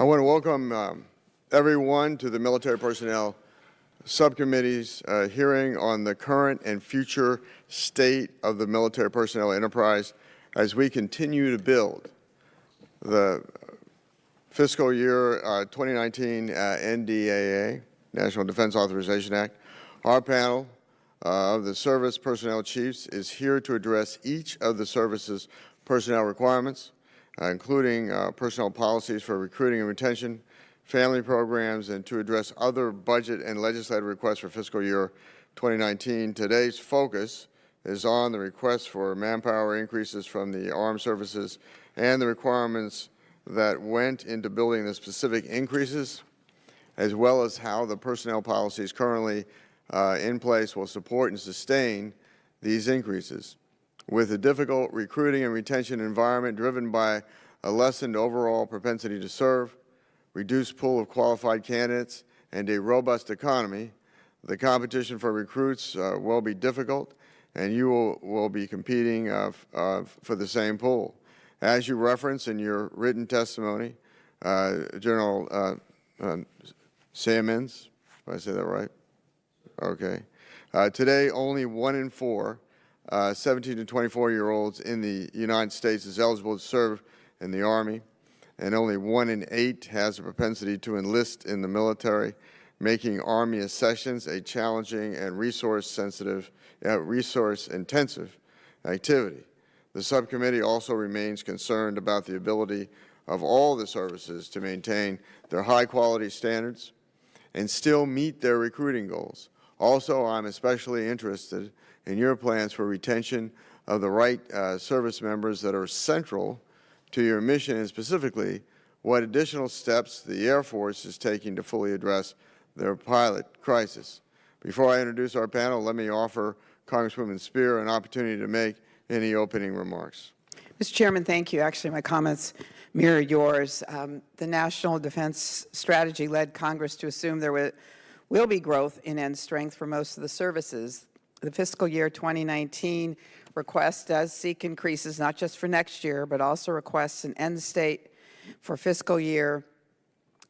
I want to welcome everyone to the Military Personnel Subcommittee's hearing on the current and future state of the military personnel enterprise as we continue to build the fiscal year 2019 NDAA, National Defense Authorization Act. Our panel of the service personnel chiefs is here to address each of the service's personnel requirements, including personnel policies for recruiting and retention, family programs, and to address other budget and legislative requests for fiscal year 2019. Today's focus is on the request for manpower increases from the armed services and the requirements that went into building the specific increases, as well as how the personnel policies currently in place will support and sustain these increases. With a difficult recruiting and retention environment driven by a lessened overall propensity to serve, reduced pool of qualified candidates, and a robust economy, the competition for recruits will be difficult, and you will be competing for the same pool. As you reference in your written testimony, General Seamands, did I say that right? Okay. Today, only 1 in 4 17 to 24-year-olds in the United States is eligible to serve in the Army, and only 1 in 8 has a propensity to enlist in the military, making Army accessions a challenging and resource-intensive activity. The subcommittee also remains concerned about the ability of all the services to maintain their high-quality standards and still meet their recruiting goals. Also, I'm especially interested in your plans for retention of the right service members that are central to your mission, and specifically what additional steps the Air Force is taking to fully address their pilot crisis. Before I introduce our panel, let me offer Congresswoman Spear an opportunity to make any opening remarks. Mr. Chairman, thank you. Actually, my comments mirror yours. The National Defense Strategy led Congress to assume there will be growth in end strength for most of the services. The fiscal year 2019 request does seek increases not just for next year, but also requests an end state for fiscal year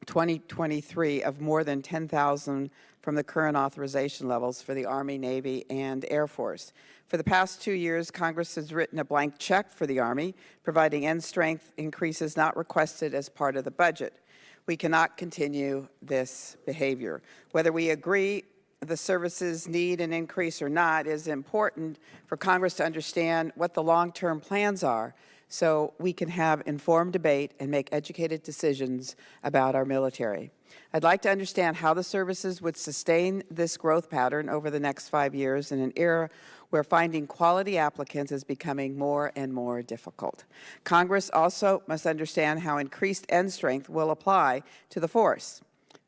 2023 of more than 10,000 from the current authorization levels for the Army, Navy, and Air Force. For the past 2 years, Congress has written a blank check for the Army, providing end strength increases not requested as part of the budget. We cannot continue this behavior. Whether we agree the services need an increase or not, is important for Congress to understand what the long-term plans are so we can have informed debate and make educated decisions about our military. I'd like to understand how the services would sustain this growth pattern over the next 5 years in an era where finding quality applicants is becoming more and more difficult. Congress also must understand how increased end strength will apply to the force,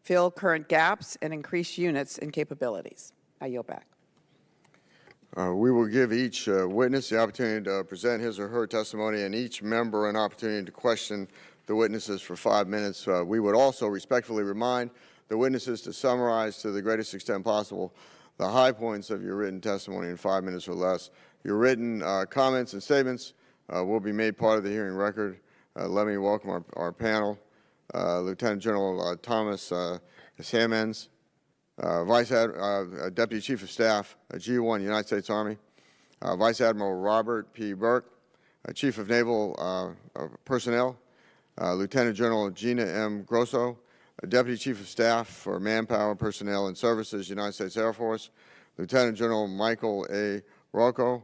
fill current gaps, and increase units and capabilities. I yield back. We will give each witness the opportunity to present his or her testimony and each member an opportunity to question the witnesses for 5 minutes. We would also respectfully remind the witnesses to summarize to the greatest extent possible the high points of your written testimony in 5 minutes or less. Your written comments and statements will be made part of the hearing record. Let me welcome our panel. Lieutenant General Thomas Seamands, Deputy Chief of Staff, G1, United States Army, Vice Admiral Robert P. Burke, Chief of Naval Personnel, Lieutenant General Gina M. Grosso, Deputy Chief of Staff for Manpower, Personnel, and Services, United States Air Force, Lieutenant General Michael A. Rocco,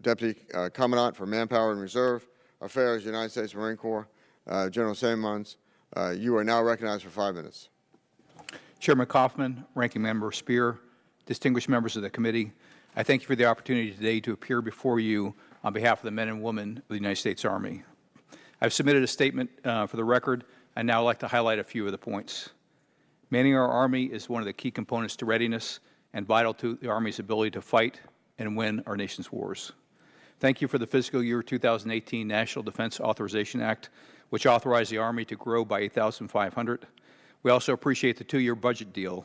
Deputy Commandant for Manpower and Reserve Affairs, United States Marine Corps. General Seamands, you are now recognized for 5 minutes. Chairman Kaufman, Ranking Member Spear, distinguished members of the committee, I thank you for the opportunity today to appear before you on behalf of the men and women of the United States Army. I've submitted a statement for the record. I'd now like to highlight a few of the points. Manning our Army is one of the key components to readiness and vital to the Army's ability to fight and win our nation's wars. Thank you for the fiscal year 2018 National Defense Authorization Act, which authorized the Army to grow by 8,500. We also appreciate the 2-year budget deal,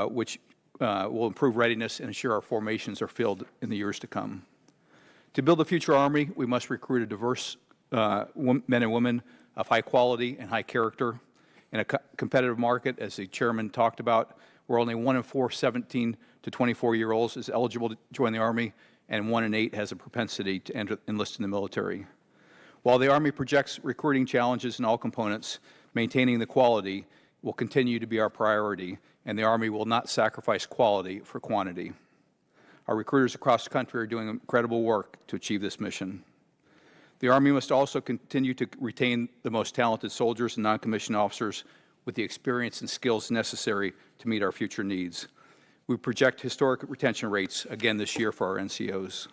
which will improve readiness and ensure our formations are filled in the years to come. To build a future Army, we must recruit a diverse men and women of high quality and high character. In a competitive market, as the chairman talked about, where only 1 in 4 17 to 24-year-olds is eligible to join the Army, and 1 in 8 has a propensity to enlist in the military. While the Army projects recruiting challenges in all components, maintaining the quality will continue to be our priority, and the Army will not sacrifice quality for quantity. Our recruiters across the country are doing incredible work to achieve this mission. The Army must also continue to retain the most talented soldiers and non-commissioned officers with the experience and skills necessary to meet our future needs. We project historic retention rates again this year for our NCOs.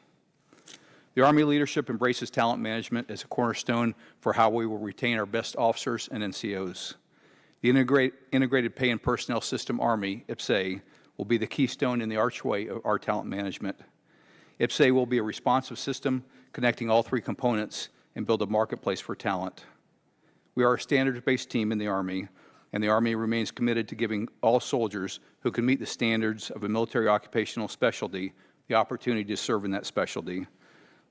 The Army leadership embraces talent management as a cornerstone for how we will retain our best officers and NCOs. The Integrated Pay and Personnel System Army, IPSA, will be the keystone in the archway of our talent management. IPSA will be a responsive system connecting all 3 components and build a marketplace for talent. We are a standards-based team in the Army, and the Army remains committed to giving all soldiers who can meet the standards of a military occupational specialty the opportunity to serve in that specialty.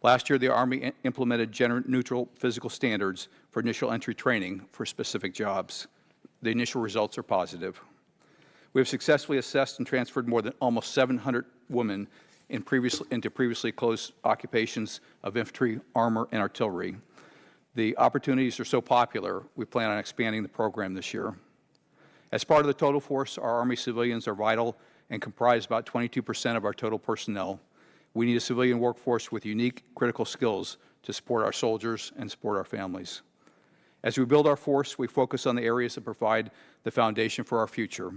Last year, the Army implemented gender-neutral physical standards for initial entry training for specific jobs. The initial results are positive. We have successfully assessed and transferred more than almost 700 women into previously closed occupations of infantry, armor, and artillery. The opportunities are so popular, we plan on expanding the program this year. As part of the total force, our Army civilians are vital and comprise about 22% of our total personnel. We need a civilian workforce with unique critical skills to support our soldiers and support our families. As we build our force, we focus on the areas that provide the foundation for our future.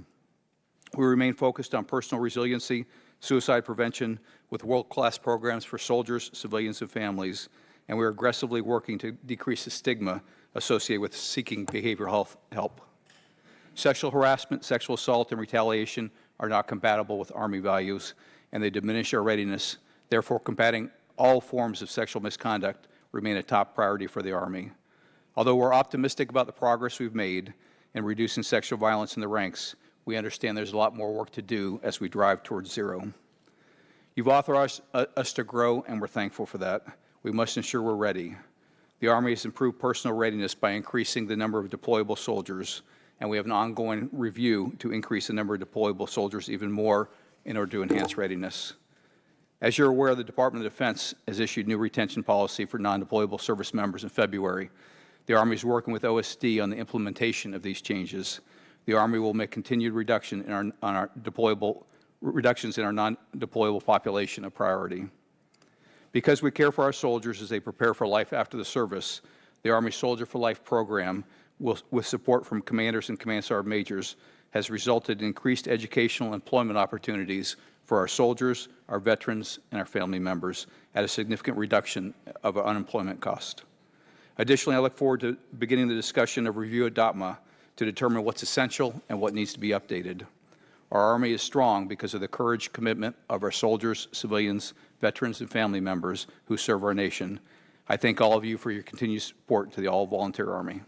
We remain focused on personal resiliency, suicide prevention, with world-class programs for soldiers, civilians, and families, and we are aggressively working to decrease the stigma associated with seeking behavioral health help. Sexual harassment, sexual assault, and retaliation are not compatible with Army values, and they diminish our readiness. Therefore, combating all forms of sexual misconduct remain a top priority for the Army. Although we're optimistic about the progress we've made in reducing sexual violence in the ranks, we understand there's a lot more work to do as we drive towards zero. You've authorized us to grow, and we're thankful for that. We must ensure we're ready. The Army has improved personal readiness by increasing the number of deployable soldiers, and we have an ongoing review to increase the number of deployable soldiers even more in order to enhance readiness. As you're aware, the Department of Defense has issued new retention policy for non-deployable service members in February. The Army is working with OSD on the implementation of these changes. The Army will make continued reductions in our non-deployable population a priority. Because we care for our soldiers as they prepare for life after the service, the Army Soldier for Life program, with support from commanders and command sergeant majors, has resulted in increased educational and employment opportunities for our soldiers, our veterans, and our family members at a significant reduction of our unemployment cost. Additionally, I look forward to beginning the discussion of review at DOTMA to determine what's essential and what needs to be updated. Our Army is strong because of the courage, commitment of our soldiers, civilians, veterans, and family members who serve our nation. I thank all of you for your continued support to the all-volunteer Army.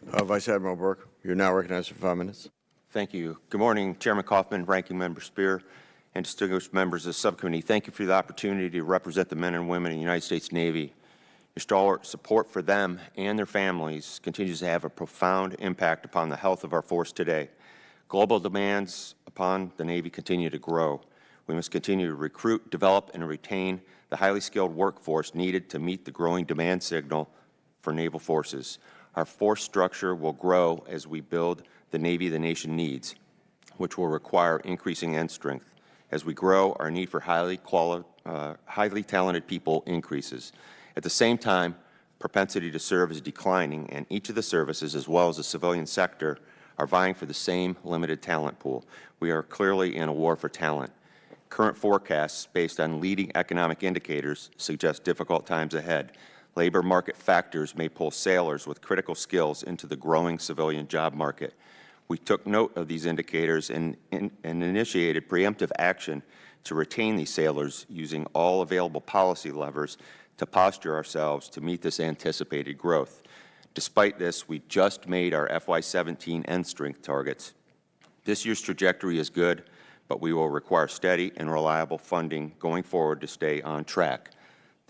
Vice Admiral Burke, you're now recognized for 5 minutes. Thank you. Good morning, Chairman Kaufman, Ranking Member Spear, and distinguished members of the subcommittee. Thank you for the opportunity to represent the men and women in the United States Navy. Your stalwart support for them and their families continues to have a profound impact upon the health of our force today. Global demands upon the Navy continue to grow. We must continue to recruit, develop, and retain the highly skilled workforce needed to meet the growing demand signal for naval forces. Our force structure will grow as we build the Navy the nation needs, which will require increasing end strength. As we grow, our need for highly talented people increases. At the same time, propensity to serve is declining, and each of the services, as well as the civilian sector, are vying for the same limited talent pool. We are clearly in a war for talent. Current forecasts, based on leading economic indicators, suggest difficult times ahead. Labor market factors may pull sailors with critical skills into the growing civilian job market. We took note of these indicators and initiated preemptive action to retain these sailors using all available policy levers to posture ourselves to meet this anticipated growth. Despite this, we just made our FY17 end strength targets. This year's trajectory is good, but we will require steady and reliable funding going forward to stay on track.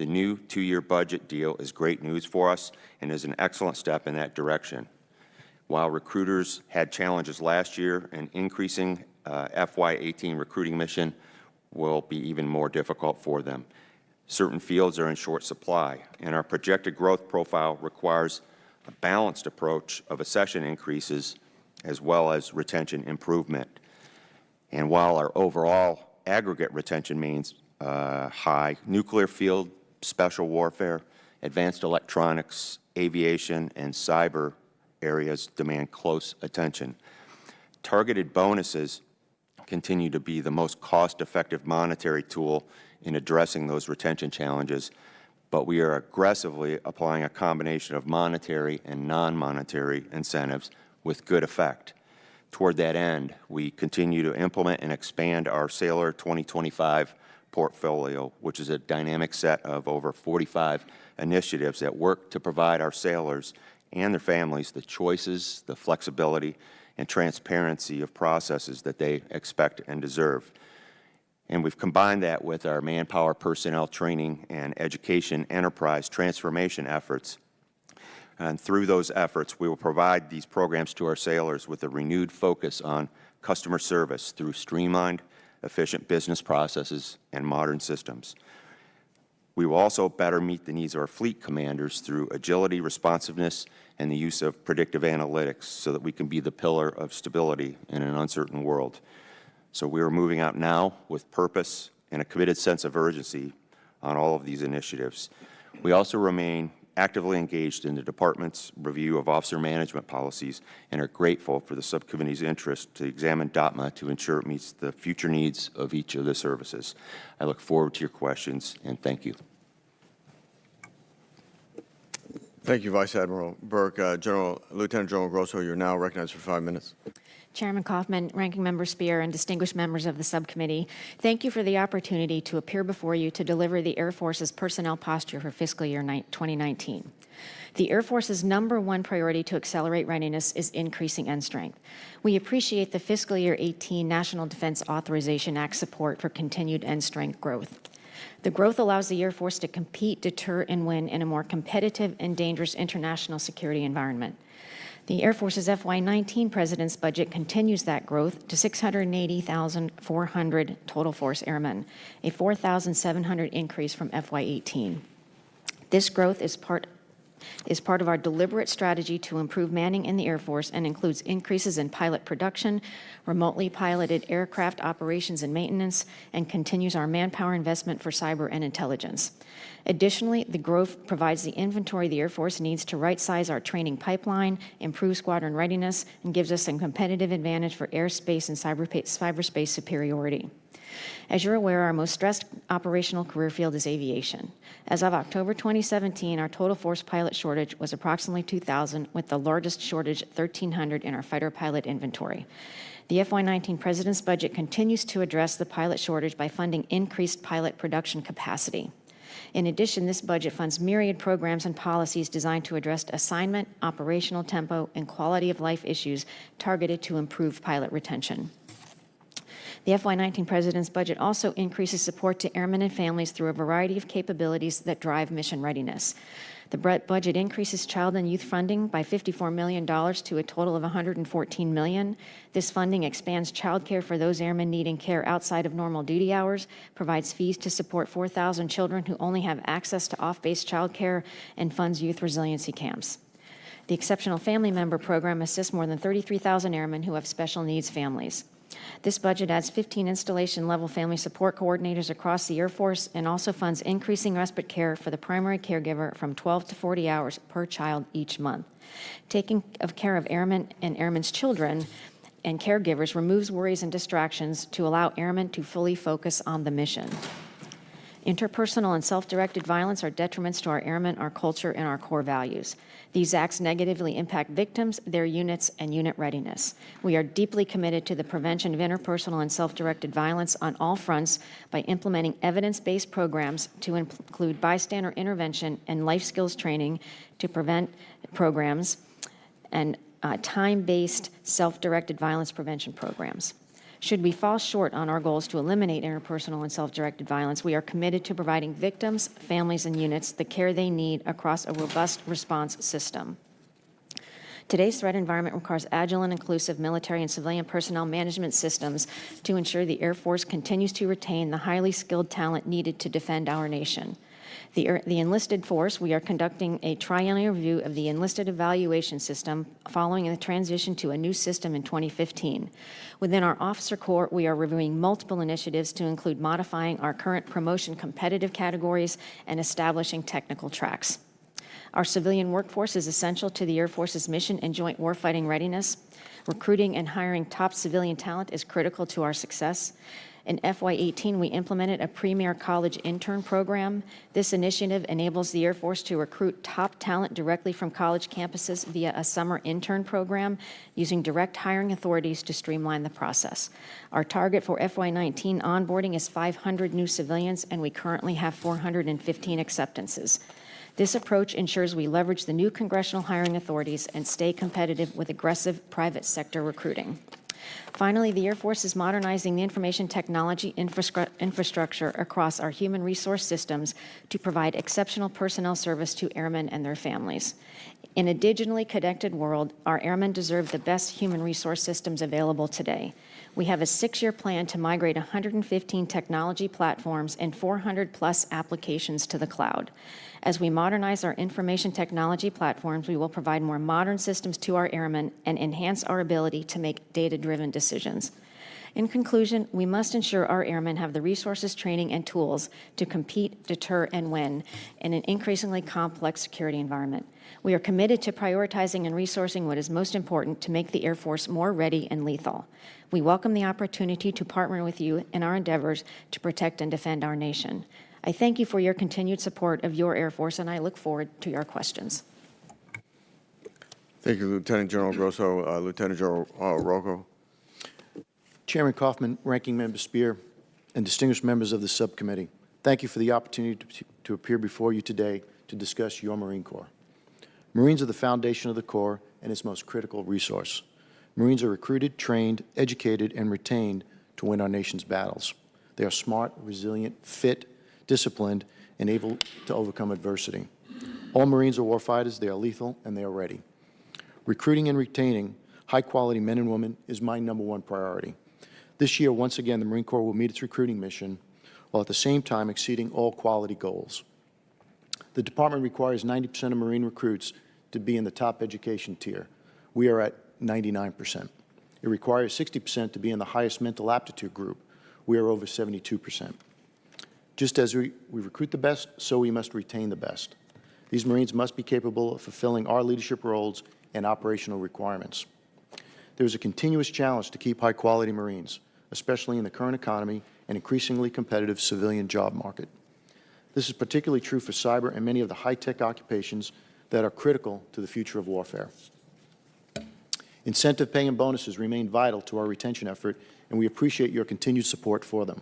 The new 2-year budget deal is great news for us and is an excellent step in that direction. While recruiters had challenges last year, an increasing FY18 recruiting mission will be even more difficult for them. Certain fields are in short supply, and our projected growth profile requires a balanced approach of accession increases as well as retention improvement. And while our overall aggregate retention remains high, nuclear field, special warfare, advanced electronics, aviation, and cyber areas demand close attention. Targeted bonuses continue to be the most cost-effective monetary tool in addressing those retention challenges, but we are aggressively applying a combination of monetary and non-monetary incentives with good effect. Toward that end, we continue to implement and expand our Sailor 2025 portfolio, which is a dynamic set of over 45 initiatives that work to provide our sailors and their families the choices, the flexibility, and transparency of processes that they expect and deserve. And we've combined that with our manpower personnel training and education enterprise transformation efforts. And through those efforts, we will provide these programs to our sailors with a renewed focus on customer service through streamlined, efficient business processes and modern systems. We will also better meet the needs of our fleet commanders through agility, responsiveness, and the use of predictive analytics so that we can be the pillar of stability in an uncertain world. So we are moving out now with purpose and a committed sense of urgency on all of these initiatives. We also remain actively engaged in the Department's review of officer management policies and are grateful for the subcommittee's interest to examine DOTMA to ensure it meets the future needs of each of the services. I look forward to your questions, and thank you. Thank you, Vice Admiral Burke. Lieutenant General Grosso, you're now recognized for 5 minutes. Chairman Kaufman, Ranking Member Speer, and distinguished members of the subcommittee, thank you for the opportunity to appear before you to deliver the Air Force's personnel posture for fiscal year 2019. The Air Force's #1 priority to accelerate readiness is increasing end strength. We appreciate the fiscal year 18 National Defense Authorization Act support for continued end strength growth. The growth allows the Air Force to compete, deter, and win in a more competitive and dangerous international security environment. The Air Force's FY19 President's budget continues that growth to 680,400 total force airmen, a 4,700 increase from FY18. This growth is part of our deliberate strategy to improve manning in the Air Force and includes increases in pilot production, remotely piloted aircraft operations and maintenance, and continues our manpower investment for cyber and intelligence. Additionally, the growth provides the inventory the Air Force needs to right-size our training pipeline, improve squadron readiness, and gives us some competitive advantage for airspace and cyberspace superiority. As you're aware, our most stressed operational career field is aviation. As of October 2017, our total force pilot shortage was approximately 2,000, with the largest shortage, 1,300, in our fighter pilot inventory. The FY19 President's budget continues to address the pilot shortage by funding increased pilot production capacity. In addition, this budget funds myriad programs and policies designed to address assignment, operational tempo, and quality of life issues targeted to improve pilot retention. The FY19 President's budget also increases support to airmen and families through a variety of capabilities that drive mission readiness. The budget increases child and youth funding by $54 million to a total of $114 million. This funding expands child care for those airmen needing care outside of normal duty hours, provides fees to support 4,000 children who only have access to off-base child care, and funds youth resiliency camps. The Exceptional Family Member Program assists more than 33,000 airmen who have special needs families. This budget adds 15 installation-level family support coordinators across the Air Force and also funds increasing respite care for the primary caregiver from 12 to 40 hours per child each month. Taking care of airmen and airmen's children and caregivers removes worries and distractions to allow airmen to fully focus on the mission. Interpersonal and self-directed violence are detriments to our airmen, our culture, and our core values. These acts negatively impact victims, their units, and unit readiness. We are deeply committed to the prevention of interpersonal and self-directed violence on all fronts by implementing evidence-based programs to include bystander intervention and life skills training to prevent programs and time-based self-directed violence prevention programs. Should we fall short on our goals to eliminate interpersonal and self-directed violence, we are committed to providing victims, families, and units the care they need across a robust response system. Today's threat environment requires agile and inclusive military and civilian personnel management systems to ensure the Air Force continues to retain the highly skilled talent needed to defend our nation. The enlisted force, we are conducting a triennial review of the enlisted evaluation system following the transition to a new system in 2015. Within our officer corps, we are reviewing multiple initiatives to include modifying our current promotion competitive categories and establishing technical tracks. Our civilian workforce is essential to the Air Force's mission and joint warfighting readiness. Recruiting and hiring top civilian talent is critical to our success. In FY18, we implemented a premier college intern program. This initiative enables the Air Force to recruit top talent directly from college campuses via a summer intern program, using direct hiring authorities to streamline the process. Our target for FY19 onboarding is 500 new civilians, and we currently have 415 acceptances. This approach ensures we leverage the new congressional hiring authorities and stay competitive with aggressive private sector recruiting. Finally, the Air Force is modernizing the information technology infrastructure across our human resource systems to provide exceptional personnel service to airmen and their families. In a digitally connected world, our airmen deserve the best human resource systems available today. We have a 6-year plan to migrate 115 technology platforms and 400+ applications to the cloud. As we modernize our information technology platforms, we will provide more modern systems to our airmen and enhance our ability to make data-driven decisions. In conclusion, we must ensure our airmen have the resources, training, and tools to compete, deter, and win in an increasingly complex security environment. We are committed to prioritizing and resourcing what is most important to make the Air Force more ready and lethal. We welcome the opportunity to partner with you in our endeavors to protect and defend our nation. I thank you for your continued support of your Air Force, and I look forward to your questions. Thank you, Lieutenant General Grosso. Lieutenant General Rocco. Chairman Kaufman, Ranking Member Speer, and distinguished members of the subcommittee, thank you for the opportunity to appear before you today to discuss your Marine Corps. Marines are the foundation of the Corps and its most critical resource. Marines are recruited, trained, educated, and retained to win our nation's battles. They are smart, resilient, fit, disciplined, and able to overcome adversity. All Marines are warfighters, they are lethal, and they are ready. Recruiting and retaining high-quality men and women is my #1 priority. This year, once again, the Marine Corps will meet its recruiting mission while at the same time exceeding all quality goals. The Department requires 90% of Marine recruits to be in the top education tier. We are at 99%. It requires 60% to be in the highest mental aptitude group. We are over 72%. Just as we recruit the best, so we must retain the best. These Marines must be capable of fulfilling our leadership roles and operational requirements. There is a continuous challenge to keep high-quality Marines, especially in the current economy and increasingly competitive civilian job market. This is particularly true for cyber and many of the high-tech occupations that are critical to the future of warfare. Incentive pay and bonuses remain vital to our retention effort, and we appreciate your continued support for them.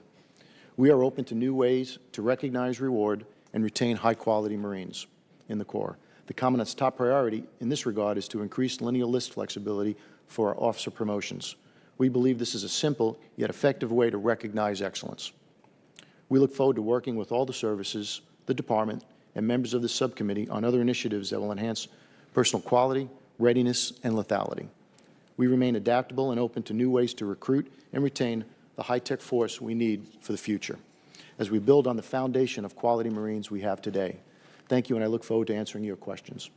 We are open to new ways to recognize, reward, and retain high-quality Marines in the Corps. The Commandant's top priority in this regard is to increase lineal list flexibility for our officer promotions. We believe this is a simple yet effective way to recognize excellence. We look forward to working with all the services, the Department, and members of the subcommittee on other initiatives that will enhance personal quality, readiness, and lethality. We remain adaptable and open to new ways to recruit and retain the high-tech force we need for the future as we build on the foundation of quality Marines we have today. Thank you, and I look forward to answering your questions.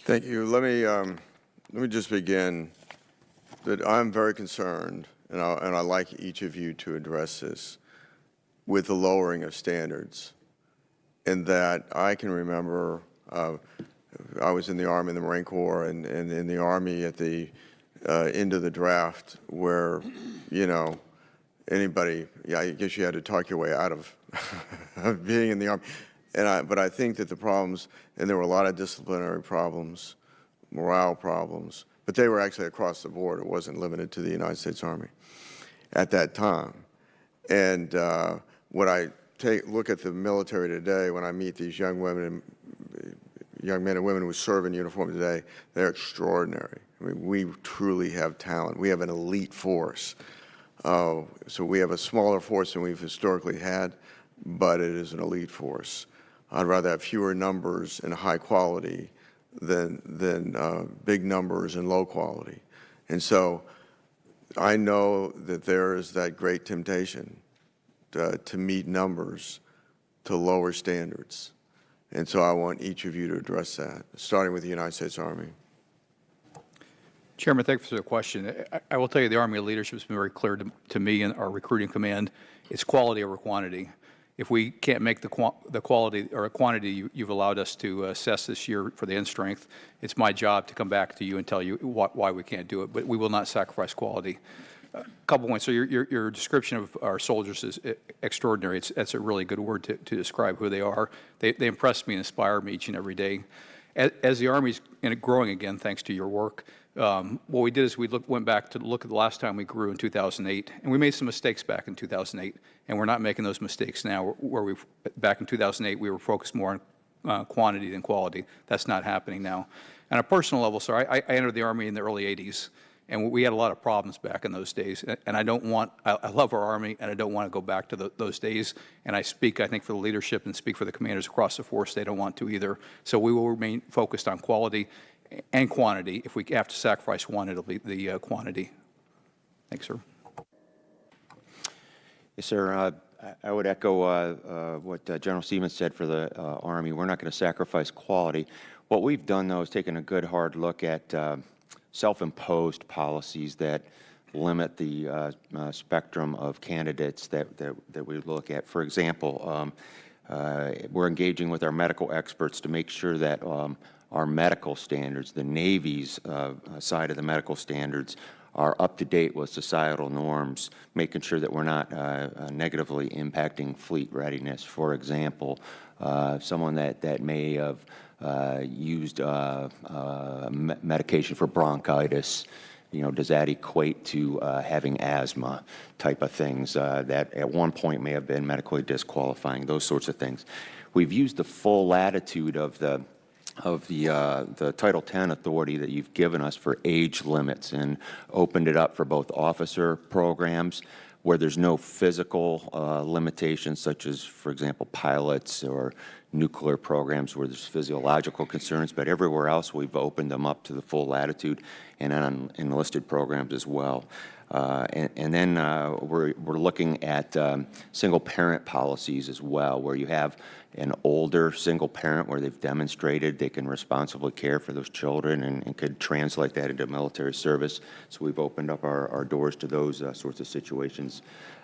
Thank you. Let me just begin that I'm very concerned, and I'd like each of you to address this, with the lowering of standards. In that I can remember I was in the Army, in the Marine Corps, and in the Army at the end of the draft where, you know, anybody, yeah, I guess you had to talk your way out of being in the Army. But I think that the problems, and there were a lot of disciplinary problems, morale problems, but they were actually across the board. It wasn't limited to the United States Army at that time. And when I look at the military today, when I meet these young women, young men and women who serve in uniform today, they're extraordinary. I mean, we truly have talent. We have an elite force. So we have a smaller force than we've historically had, but it is an elite force. I'd rather have fewer numbers and high quality than big numbers and low quality. And so I know that there is that great temptation to meet numbers to lower standards. And so I want each of you to address that, starting with the United States Army. Chairman, thank you for the question. I will tell you the Army leadership has been very clear to me and our recruiting command. It's quality over quantity. If we can't make the quality or quantity you've allowed us to assess this year for the end strength, it's my job to come back to you and tell you why we can't do it. But we will not sacrifice quality. A couple points. So your description of our soldiers is extraordinary. That's a really good word to describe who they are. They impress me and inspire me each and every day. As the Army's growing again, thanks to your work, what we did is we went back to look at the last time we grew in 2008, and we made some mistakes back in 2008, and we're not making those mistakes now. Back in 2008, we were focused more on quantity than quality. That's not happening now. On a personal level, sir, I entered the Army in the early 80s, and we had a lot of problems back in those days. And I love our Army, and I don't want to go back to those days. And I speak, I think, for the leadership and speak for the commanders across the force. They don't want to either. So we will remain focused on quality and quantity. If we have to sacrifice one, it'll be the quantity. Thanks, sir. Yes, sir. I would echo what General Seamands said for the Army. We're not going to sacrifice quality. What we've done, though, is taken a good hard look at self-imposed policies that limit the spectrum of candidates that we look at. For example, we're engaging with our medical experts to make sure that our medical standards, the Navy's side of the medical standards, are up to date with societal norms, making sure that we're not negatively impacting fleet readiness. For example, someone that may have used medication for bronchitis, does that equate to having asthma type of things that at one point may have been medically disqualifying, those sorts of things. We've used the full latitude of the Title X authority that you've given us for age limits and opened it up for both officer programs where there's no physical limitations, such as, for example, pilots or nuclear programs where there's physiological concerns, but everywhere else we've opened them up to the full latitude, and on enlisted programs as well. And then we're looking at single-parent policies as well, where you have an older single parent where they've demonstrated they can responsibly care for those children and could translate that into military service. So we've opened up our doors to those sorts of situations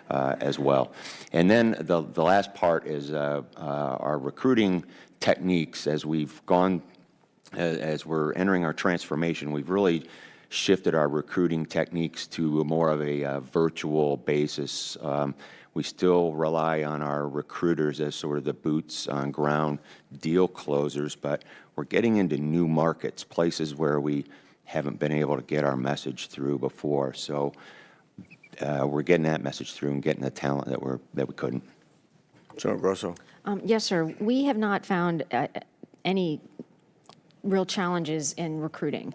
as well. And then the last part is our recruiting techniques. As we're entering our transformation, we've really shifted our recruiting techniques to more of a virtual basis. We still rely on our recruiters as sort of the boots on ground deal closers, but we're getting into new markets, places where we haven't been able to get our message through before. So we're getting that message through and getting the talent that we couldn't. General Grosso. Yes, sir. We have not found any real challenges in recruiting.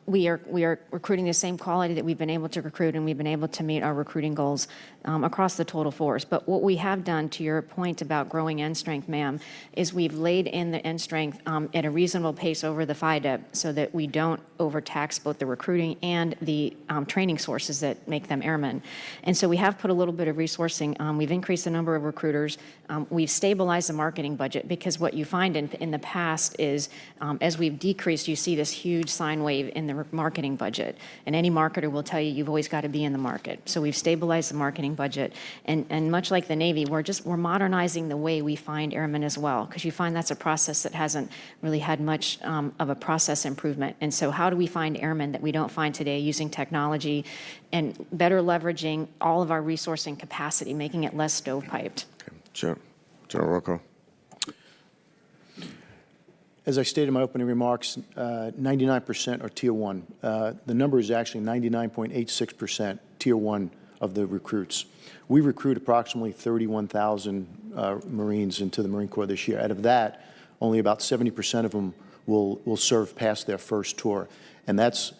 We are recruiting the same quality that we've been able to recruit, and we've been able to meet our recruiting goals across the total force. But what we have done, to your point about growing end strength, ma'am, is we've laid in the end strength at a reasonable pace over the FIDEP so that we don't overtax both the recruiting and the training sources that make them airmen. And so we have put a little bit of resourcing. We've increased the number of recruiters. We've stabilized the marketing budget, because what you find in the past is as we've decreased, you see this huge sine wave in the marketing budget. And any marketer will tell you you've always got to be in the market. So we've stabilized the marketing budget. And much like the Navy, we're modernizing the way we find airmen as well, because you find that's a process that hasn't really had much of a process improvement. And so how do we find airmen that we don't find today using technology and better leveraging all of our resourcing capacity, making it less stovepiped? Okay. General Rocco. As I stated in my opening remarks, 99% are Tier 1. The number is actually 99.86% Tier 1 of the recruits. We recruit approximately 31,000 Marines into the Marine Corps this year. Out of that, only about 70% of them will serve past their first tour. And that's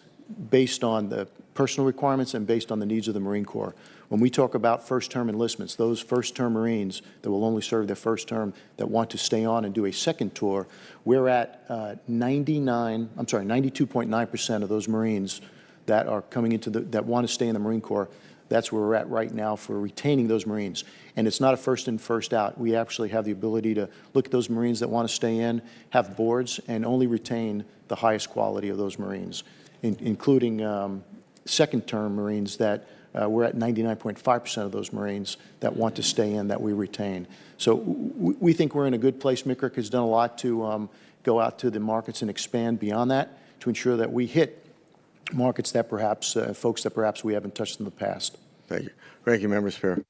based on the personal requirements and based on the needs of the Marine Corps. When we talk about first-term enlistments, those first-term Marines that will only serve their first term that want to stay on and do a second tour, we're at 92.9% of those Marines that are coming into that want to stay in the Marine Corps. That's where we're at right now for retaining those Marines. And it's not a first in, first out. We actually have the ability to look at those Marines that want to stay in, have boards, and only retain the highest quality of those Marines, including second-term Marines that we're at 99.5% of those Marines that want to stay in that we retain. So we think we're in a good place. MCRC has done a lot to go out to the markets and expand beyond that to ensure that we hit markets that perhaps, folks that perhaps we haven't touched in the past. Thank you. Ranking Member Spear.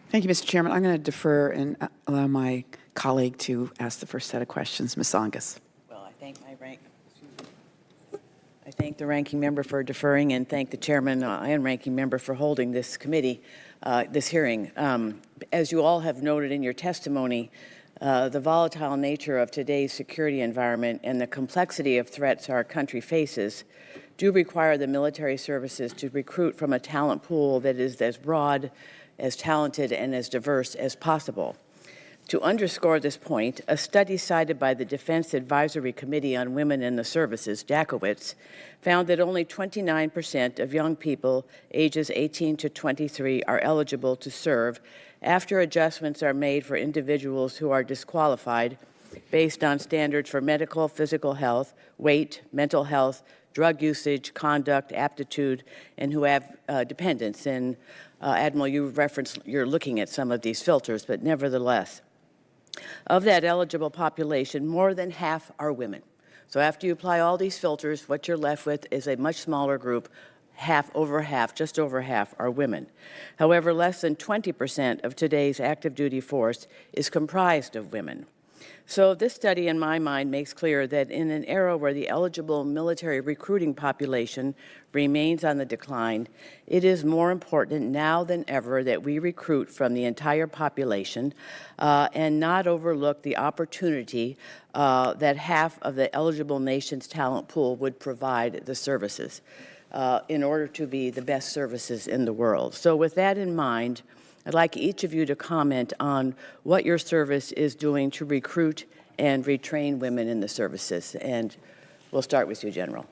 Thank you, Mr. Chairman. I'm going to defer and allow my colleague to ask the first set of questions. Ms. Songus. Well, I thank the ranking member for deferring and thank the chairman and ranking member for holding this committee, this hearing. As you all have noted in your testimony, the volatile nature of today's security environment and the complexity of threats our country faces do require the military services to recruit from a talent pool that is as broad, as talented, and as diverse as possible. To underscore this point, a study cited by the Defense Advisory Committee on Women in the Services, Jackowitz, found that only 29% of young people ages 18 to 23 are eligible to serve after adjustments are made for individuals who are disqualified based on standards for medical, physical health, weight, mental health, drug usage, conduct, aptitude, and who have dependents. And Admiral, you referenced you're looking at some of these filters, but nevertheless, of that eligible population, more than half are women. So after you apply all these filters, what you're left with is a much smaller group. Just over half are women. However, less than 20% of today's active duty force is comprised of women. So this study, in my mind, makes clear that in an era where the eligible military recruiting population remains on the decline, it is more important now than ever that we recruit from the entire population and not overlook the opportunity that half of the eligible nation's talent pool would provide the services in order to be the best services in the world. So with that in mind, I'd like each of you to comment on what your service is doing to recruit and retrain women in the services. And we'll start with you, General.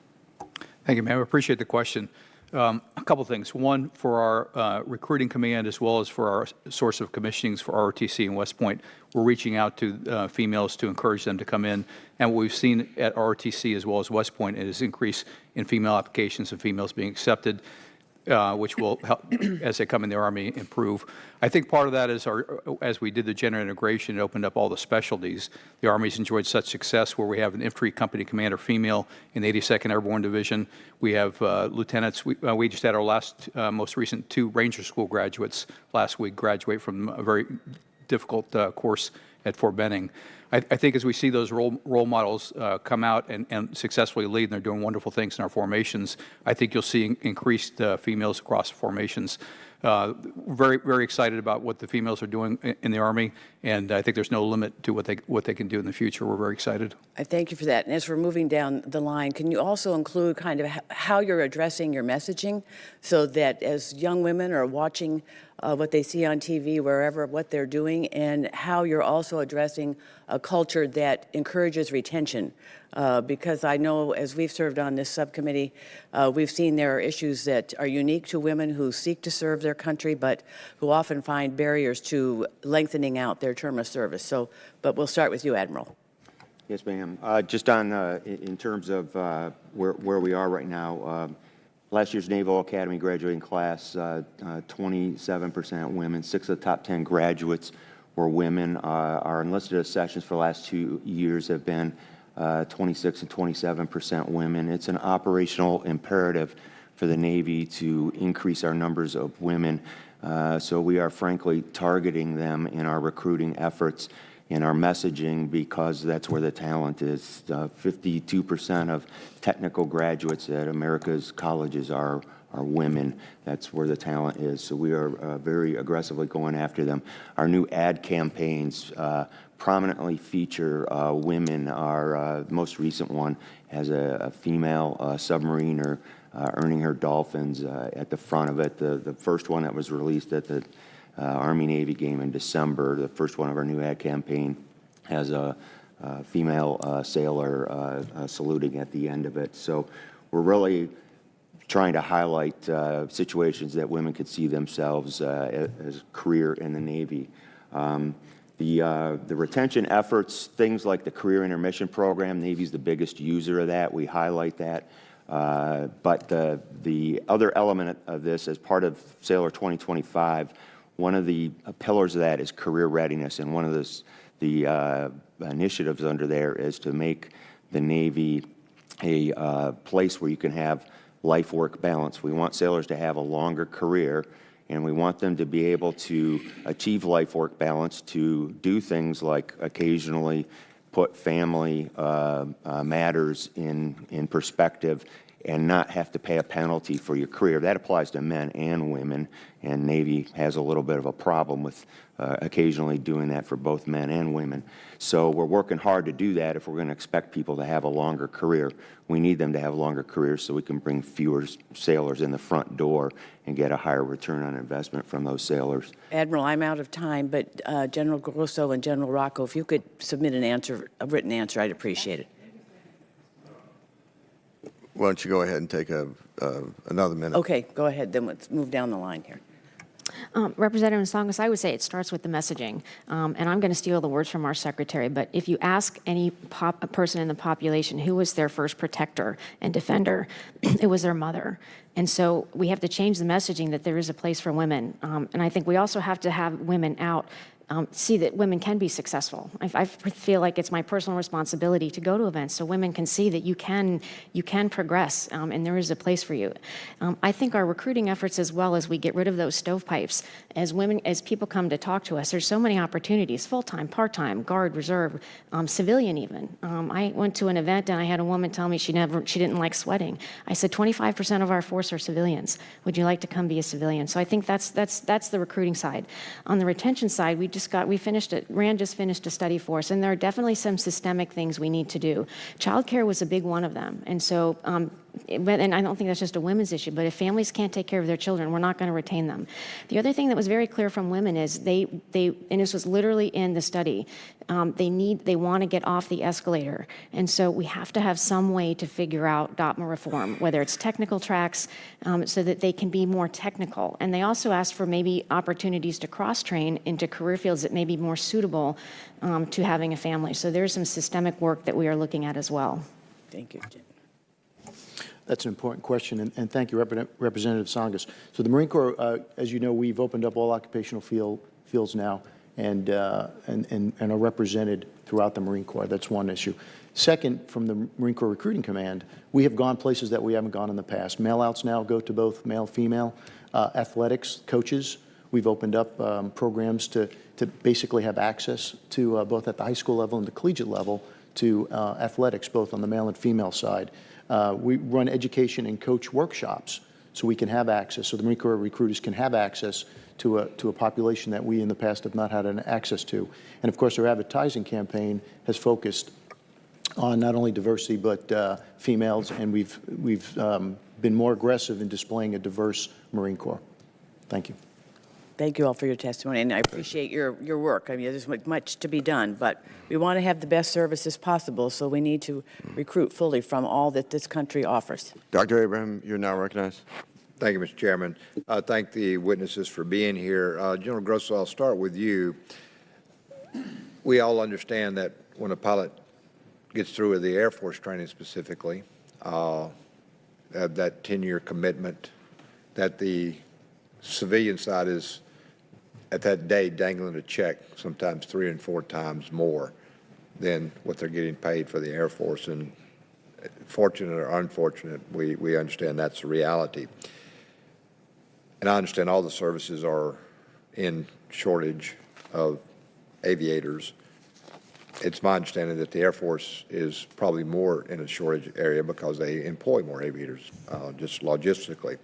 Thank you, ma'am. I appreciate the question. A couple things. One, for our recruiting command as well as for our source of commissionings for ROTC and West Point, we're reaching out to females to encourage them to come in. And what we've seen at ROTC as well as West Point is increase in female applications and females being accepted, which will help, as they come in the Army, improve. I think part of that is, as we did the gender integration, it opened up all the specialties. The Army's enjoyed such success where we have an infantry company commander female in the 82nd Airborne Division. We have lieutenants. We just had our most recent 2 Ranger School graduates last week graduate from a very difficult course at Fort Benning. I think as we see those role models come out and successfully lead, and they're doing wonderful things in our formations, I think you'll see increased females across the formations. Very, very excited about what the females are doing in the Army, and I think there's no limit to what they can do in the future. We're very excited. I thank you for that. And as we're moving down the line, can you also include kind of how you're addressing your messaging so that as young women are watching what they see on TV, wherever, what they're doing, and how you're also addressing a culture that encourages retention? Because I know as we've served on this subcommittee, we've seen there are issues that are unique to women who seek to serve their country, but who often find barriers to lengthening out their term of service. So, but we'll start with you, Admiral. Yes, ma'am. Just on in terms of where we are right now, last year's Naval Academy graduating class, 27% women. 6 of the top 10 graduates were women. Our enlisted accessions for the last 2 years have been 26 and 27% women. It's an operational imperative for the Navy to increase our numbers of women. So we are frankly targeting them in our recruiting efforts, in our messaging, because that's where the talent is. 52% of technical graduates at America's colleges are women. That's where the talent is. So we are very aggressively going after them. Our new ad campaigns prominently feature women. Our most recent one has a female submariner earning her dolphins at the front of it. The first one that was released at the Army-Navy game in December, the first one of our new ad campaign, has a female sailor saluting at the end of it. So we're really trying to highlight situations that women could see themselves as a career in the Navy. The retention efforts, things like the Career Intermission Program, Navy's the biggest user of that. We highlight that. But the other element of this, as part of Sailor 2025, one of the pillars of that is career readiness, and one of the initiatives under there is to make the Navy a place where you can have life-work balance. We want sailors to have a longer career, and we want them to be able to achieve life-work balance, to do things like occasionally put family matters in perspective and not have to pay a penalty for your career. That applies to men and women, and Navy has a little bit of a problem with occasionally doing that for both men and women. So we're working hard to do that if we're going to expect people to have a longer career. We need them to have longer careers so we can bring fewer sailors in the front door and get a higher return on investment from those sailors. Admiral, I'm out of time, but General Grosso and General Rocco, if you could submit an answer, a written answer, I'd appreciate it. Why don't you go ahead and take another minute? Okay, go ahead. Then let's move down the line here. Representative Tsongas, I would say it starts with the messaging, and I'm going to steal the words from our secretary, but if you ask any person in the population who was their first protector and defender, it was their mother. And so we have to change the messaging that there is a place for women, and I think we also have to have women out see that women can be successful. I feel like it's my personal responsibility to go to events so women can see that you can progress and there is a place for you. I think our recruiting efforts, as well as we get rid of those stovepipes, as people come to talk to us, there's so many opportunities, full-time, part-time, guard, reserve, civilian even. I went to an event and I had a woman tell me she didn't like sweating. I said 25% of our force are civilians. Would you like to come be a civilian? So I think that's the recruiting side. On the retention side, Rand just finished a study for us, and there are definitely some systemic things we need to do. Childcare was a big one of them, and so, and I don't think that's just a women's issue, but if families can't take care of their children, we're not going to retain them. The other thing that was very clear from women is and this was literally in the study, they want to get off the escalator, and so we have to have some way to figure out DOTMA reform, whether it's technical tracks, so that they can be more technical. And they also asked for maybe opportunities to cross-train into career fields that may be more suitable to having a family. So there's some systemic work that we are looking at as well. Thank you, Jim. That's an important question, and thank you, Representative Tsongas. So the Marine Corps, as you know, we've opened up all occupational fields now and are represented throughout the Marine Corps. That's one issue. Second, from the Marine Corps Recruiting Command, we have gone places that we haven't gone in the past. Mail-outs now go to both male, female, athletics, coaches. We've opened up programs to basically have access to both at the high school level and the collegiate level to athletics, both on the male and female side. We run education and coach workshops so we can have access, so the Marine Corps recruiters can have access to a population that we in the past have not had an access to. And of course, our advertising campaign has focused on not only diversity but females, and we've been more aggressive in displaying a diverse Marine Corps. Thank you. Thank you all for your testimony, and I appreciate your work. I mean, there's much to be done, but we want to have the best services possible, so we need to recruit fully from all that this country offers. Dr. Abraham, you're now recognized. Thank you, Mr. Chairman. Thank the witnesses for being here. General Grosso, I'll start with you. We all understand that when a pilot gets through with the Air Force training specifically, that 10-year commitment, that the civilian side is at that day dangling a check sometimes 3 and 4 times more than what they're getting paid for the Air Force. And fortunate or unfortunate, we understand that's the reality. And I understand all the services are in shortage of aviators. It's my understanding that the Air Force is probably more in a shortage area because they employ more aviators, just logistically.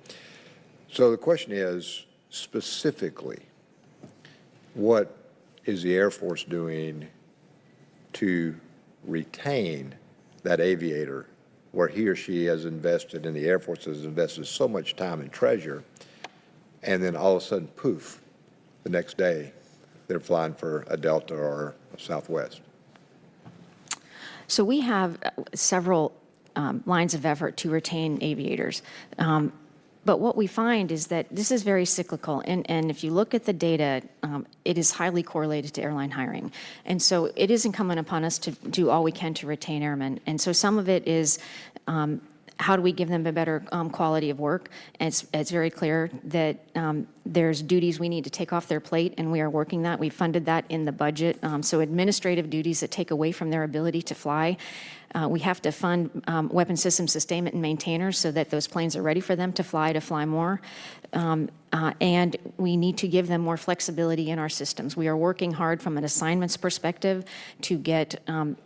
So the question is, specifically, what is the Air Force doing to retain that aviator where he or she has invested, and the Air Force has invested so much time and treasure, and then all of a sudden, poof, the next day, they're flying for a Delta or a Southwest? So we have several lines of effort to retain aviators. But what we find is that this is very cyclical. And if you look at the data, it is highly correlated to airline hiring. And so it is incumbent upon us to do all we can to retain airmen. And so some of it is how do we give them a better quality of work? And it's very clear that there's duties we need to take off their plate, and we are working that. We funded that in the budget. So administrative duties that take away from their ability to fly. We have to fund weapon system sustainment and maintainers so that those planes are ready for them to fly more. And we need to give them more flexibility in our systems. We are working hard from an assignments perspective to get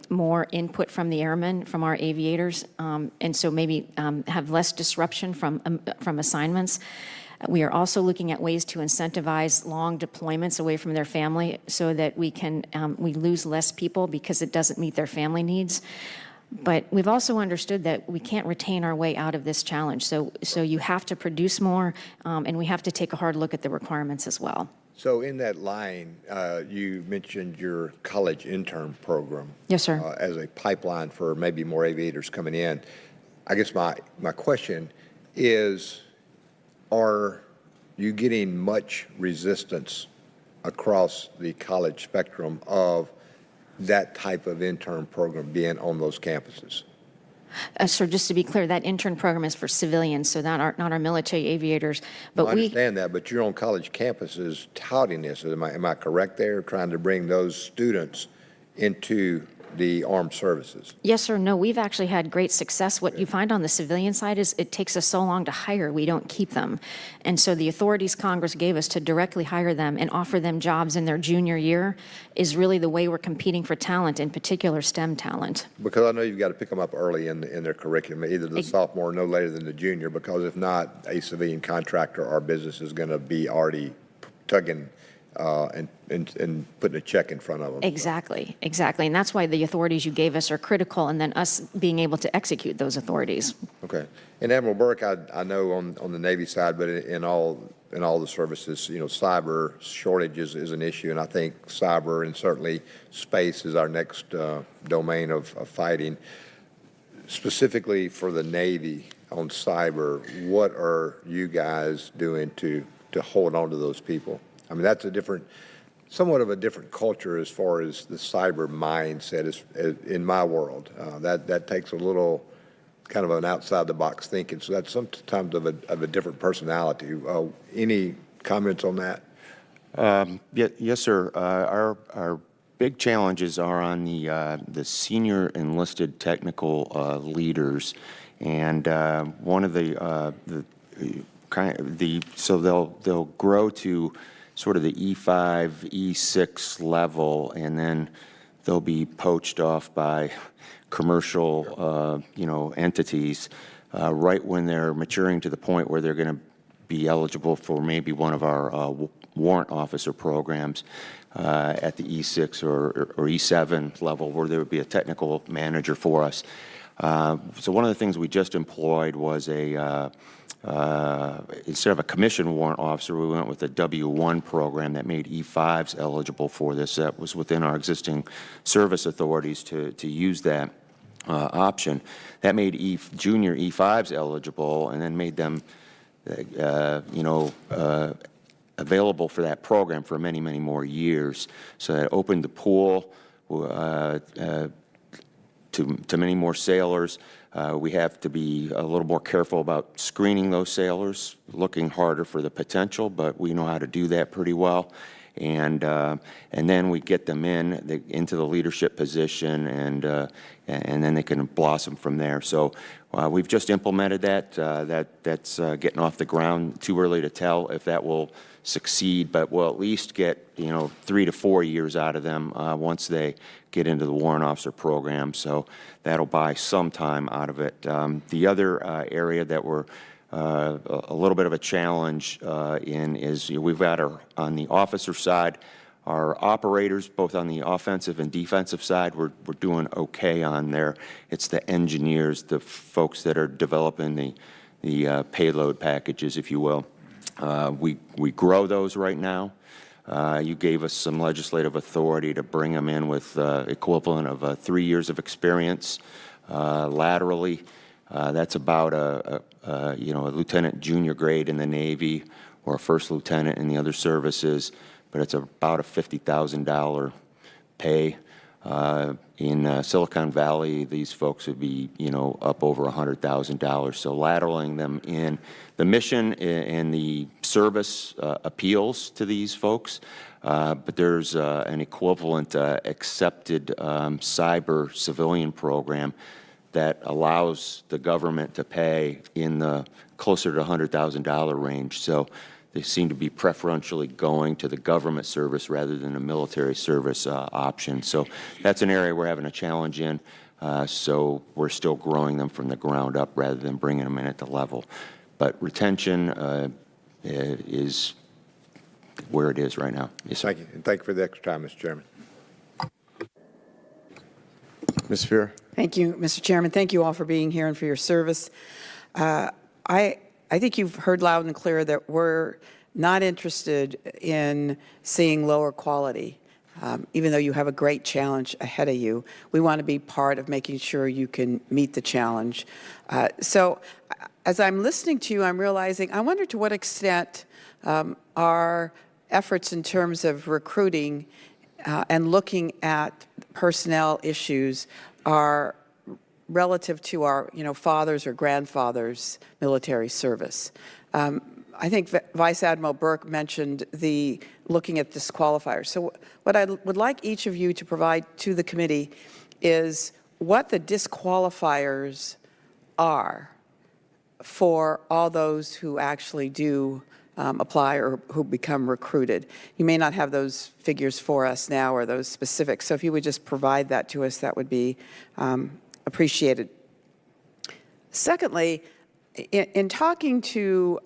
more input from the airmen, from our aviators, and so maybe have less disruption from assignments. We are also looking at ways to incentivize long deployments away from their family so that we lose less people because it doesn't meet their family needs. But we've also understood that we can't retain our way out of this challenge. So you have to produce more, and we have to take a hard look at the requirements as well. So in that line, you mentioned your college intern program. Yes, sir. As a pipeline for maybe more aviators coming in. I guess my question is, are you getting much resistance across the college spectrum of that type of intern program being on those campuses? Sir, just to be clear, that intern program is for civilians, so not our military aviators. But I understand that, but you're on college campuses touting this. Am I correct there, trying to bring those students into the armed services? Yes, sir. No, we've actually had great success. What you find on the civilian side is it takes us so long to hire, we don't keep them. And so the authorities Congress gave us to directly hire them and offer them jobs in their junior year is really the way we're competing for talent, in particular STEM talent. Because I know you've got to pick them up early in their curriculum, either the sophomore or no later than the junior, because if not, a civilian contractor or business is going to be already tugging and putting a check in front of them. Exactly, exactly. And that's why the authorities you gave us are critical, and then us being able to execute those authorities. Okay. And Admiral Burke, I know on the Navy side, but in all the services, cyber shortage is an issue, and I think cyber and certainly space is our next domain of fighting. Specifically for the Navy on cyber, what are you guys doing to hold on to those people? I mean, that's somewhat of a different culture as far as the cyber mindset is in my world. That takes a little kind of an outside-the-box thinking, so that's sometimes of a different personality. Any comments on that? Yes, sir. Our big challenges are on the senior enlisted technical leaders, and one of so they'll grow to sort of the E5, E6 level, and then they'll be poached off by commercial, entities right when they're maturing to the point where they're going to be eligible for maybe one of our warrant officer programs at the E6 or E7 level, where there would be a technical manager for us. So one of the things we just employed was instead of a commissioned warrant officer, we went with a W1 program that made E5s eligible for this. That was within our existing service authorities to use that option. That made junior E5s eligible, and then made them, available for that program for many, many more years. So that opened the pool to many more sailors. We have to be a little more careful about screening those sailors, looking harder for the potential, but we know how to do that pretty well. And then we get them into the leadership position, and then they can blossom from there. So we've just implemented that. That's getting off the ground. Too early to tell if that will succeed, but we'll at least get 3 to 4 years out of them once they get into the warrant officer program. So that'll buy some time out of it. The other area that we're a little bit of a challenge in is we've got on the officer side, our operators, both on the offensive and defensive side, we're doing okay on there. It's the engineers, the folks that are developing the payload packages, if you will. We grow those right now. You gave us some legislative authority to bring them in with equivalent of 3 years of experience laterally. That's about a lieutenant junior grade in the Navy or a first lieutenant in the other services, but it's about a $50,000 pay. In Silicon Valley, these folks would be, up over $100,000. So lateraling them in. The mission and the service appeals to these folks, but there's an equivalent accepted cyber civilian program that allows the government to pay in the closer to $100,000 range. So they seem to be preferentially going to the government service rather than a military service option. So that's an area we're having a challenge in. So we're still growing them from the ground up rather than bringing them in at the level. But retention is where it is right now. Yes, sir. Thank you. And thank you for the extra time, Mr. Chairman. Ms. Spear. Thank you, Mr. Chairman. Thank you all for being here and for your service. I think you've heard loud and clear that we're not interested in seeing lower quality. Even though you have a great challenge ahead of you, we want to be part of making sure you can meet the challenge. So as I'm listening to you, I'm realizing, I wonder to what extent our efforts in terms of recruiting and looking at personnel issues are relative to our, fathers or grandfathers' military service. I think Vice Admiral Burke mentioned looking at disqualifiers. So what I would like each of you to provide to the committee is what the disqualifiers are for all those who actually do apply or who become recruited. You may not have those figures for us now or those specifics, so if you would just provide that to us, that would be appreciated. Secondly, in talking to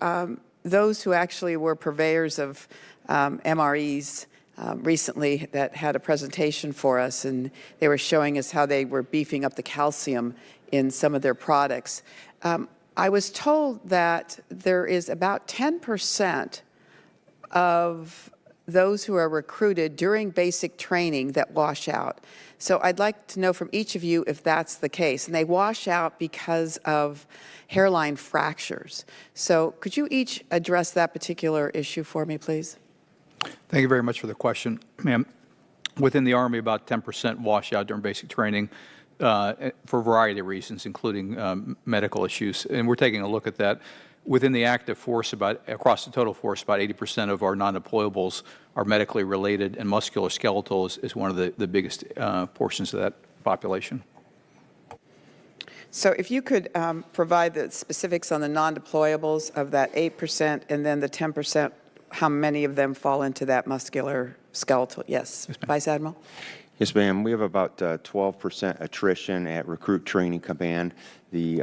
those who actually were purveyors of MREs recently that had a presentation for us, and they were showing us how they were beefing up the calcium in some of their products. I was told that there is about 10% of those who are recruited during basic training that wash out. So I'd like to know from each of you if that's the case. And they wash out because of hairline fractures. So could you each address that particular issue for me, please? Thank you very much for the question, ma'am. Within the Army, about 10% wash out during basic training for a variety of reasons, including medical issues. And we're taking a look at that. Within the active force, across the total force, about 80% of our non-deployables are medically related, and musculoskeletal is one of the biggest portions of that population. So if you could provide the specifics on the non-deployables of that 8% and then the 10%, how many of them fall into that muscular skeletal? Yes, Vice Admiral? Yes, ma'am. We have about 12% attrition at Recruit Training Command. The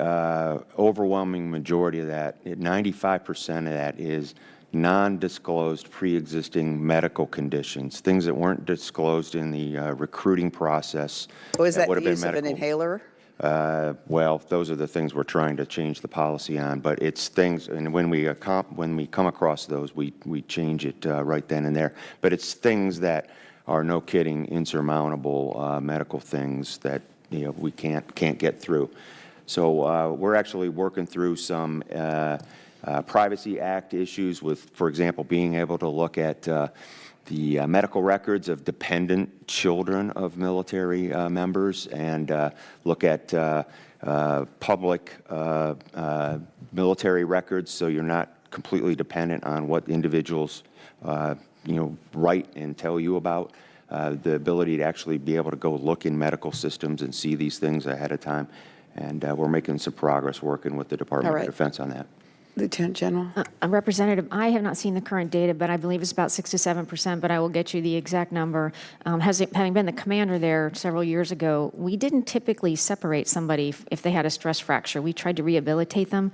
overwhelming majority of that, 95% of that, is non-disclosed pre-existing medical conditions, things that weren't disclosed in the recruiting process. Oh, is that would have the been use of an inhaler? Well, those are the things we're trying to change the policy on, but it's things, and when we come across those, we change it right then and there. But it's things that are, no kidding, insurmountable medical things that we can't get through. So we're actually working through some Privacy Act issues with, for example, being able to look at the medical records of dependent children of military members and look at public military records, so you're not completely dependent on what individuals write and tell you about. The ability to actually be able to go look in medical systems and see these things ahead of time. And we're making some progress working with the Department of Defense on that. Lieutenant General. Representative, I have not seen the current data, but I believe it's about 6 to 7%, but I will get you the exact number. Having been the commander there several years ago, we didn't typically separate somebody if they had a stress fracture. We tried to rehabilitate them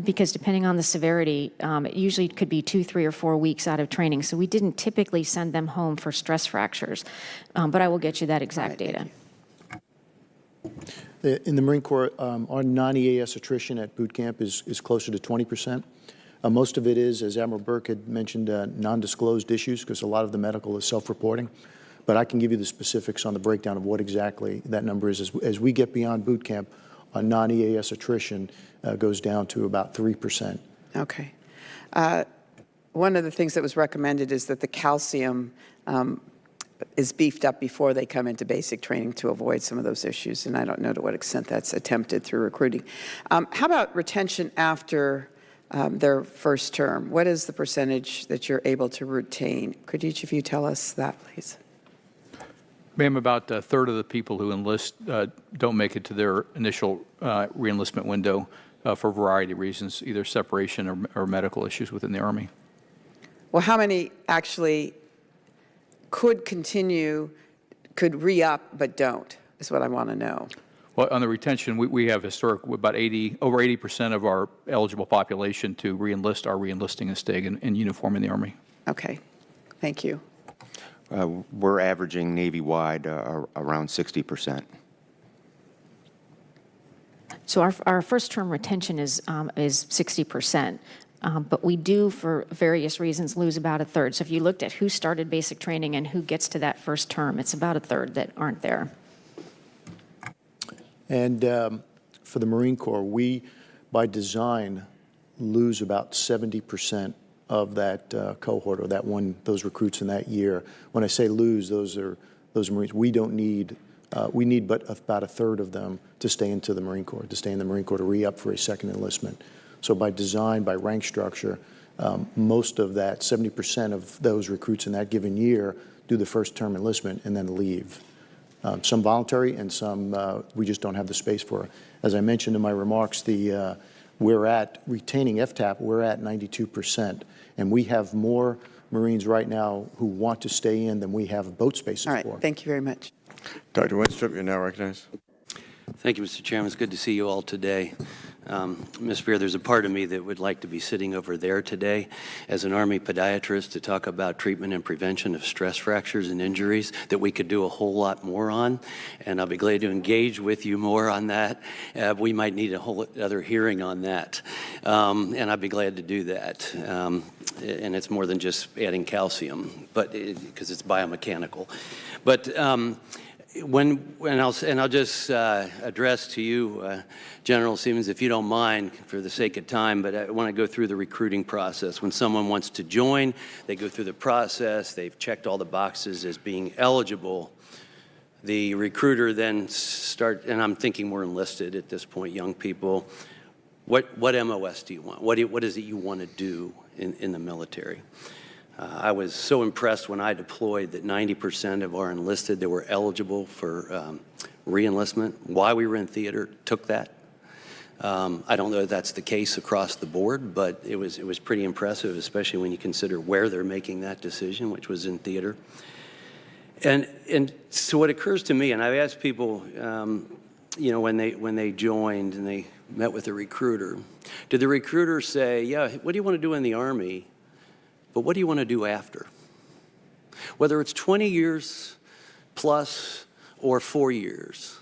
because depending on the severity, it usually could be 2, 3, or 4 weeks out of training. So we didn't typically send them home for stress fractures, but I will get you that exact data. In the Marine Corps, our non-EAS attrition at boot camp is closer to 20%. Most of it is, as Admiral Burke had mentioned, non-disclosed issues, because a lot of the medical is self-reporting. But I can give you the specifics on the breakdown of what exactly that number is. As we get beyond boot camp, our non-EAS attrition goes down to about 3%. Okay. One of the things that was recommended is that the calcium is beefed up before they come into basic training to avoid some of those issues, and I don't know to what extent that's attempted through recruiting. How about retention after their first term? What is the percentage that you're able to retain? Could each of you tell us that, please? Ma'am, about a third of the people who enlist don't make it to their initial reenlistment window for a variety of reasons, either separation or medical issues within the Army. Well, how many actually could continue, could re-up, but don't, is what I want to know. Well, on the retention, we have about over 80% of our eligible population to reenlist are reenlisting and staying in uniform in the Army. Okay, thank you. We're averaging Navy-wide around 60%. So our first term retention is 60%. But we do, for various reasons, lose about a third. So if you looked at who started basic training and who gets to that first term, it's about a third that aren't there. And for the Marine Corps, we, by design, lose about 70% of that cohort or those recruits in that year. When I say lose, those Marines. We don't need. We need but about a third of them to stay in the Marine Corps to re-up for a second enlistment. So by design, by rank structure, most of that, 70% of those recruits in that given year do the first term enlistment and then leave. Some voluntary and some we just don't have the space for. As I mentioned in my remarks, we're at retaining FTAP, we're at 92%. And we have more Marines right now who want to stay in than we have boat spaces for. All right, thank you very much. Dr. Winstrup, you're now recognized. Thank you, Mr. Chairman. It's good to see you all today. Ms. Spear, there's a part of me that would like to be sitting over there today as an Army podiatrist to talk about treatment and prevention of stress fractures and injuries that we could do a whole lot more on, and I'll be glad to engage with you more on that. We might need a whole other hearing on that, and I'd be glad to do that. And it's more than just adding calcium, but because it's biomechanical. But I'll just address to you, General Seamands, if you don't mind, for the sake of time, but I want to go through the recruiting process. When someone wants to join, they go through the process, they've checked all the boxes as being eligible. The recruiter then and I'm thinking we're enlisted at this point, young people. What MOS do you want? What is it you want to do in the military? I was so impressed when I deployed that 90% of our enlisted that were eligible for re-enlistment while we were in theater took that. I don't know if that's the case across the board, but it was pretty impressive, especially when you consider where they're making that decision, which was in theater. And so what occurs to me, and I've asked people, when they joined and they met with the recruiter, did the recruiter say, yeah, what do you want to do in the Army? But what do you want to do after? Whether it's 20 years plus or 4 years,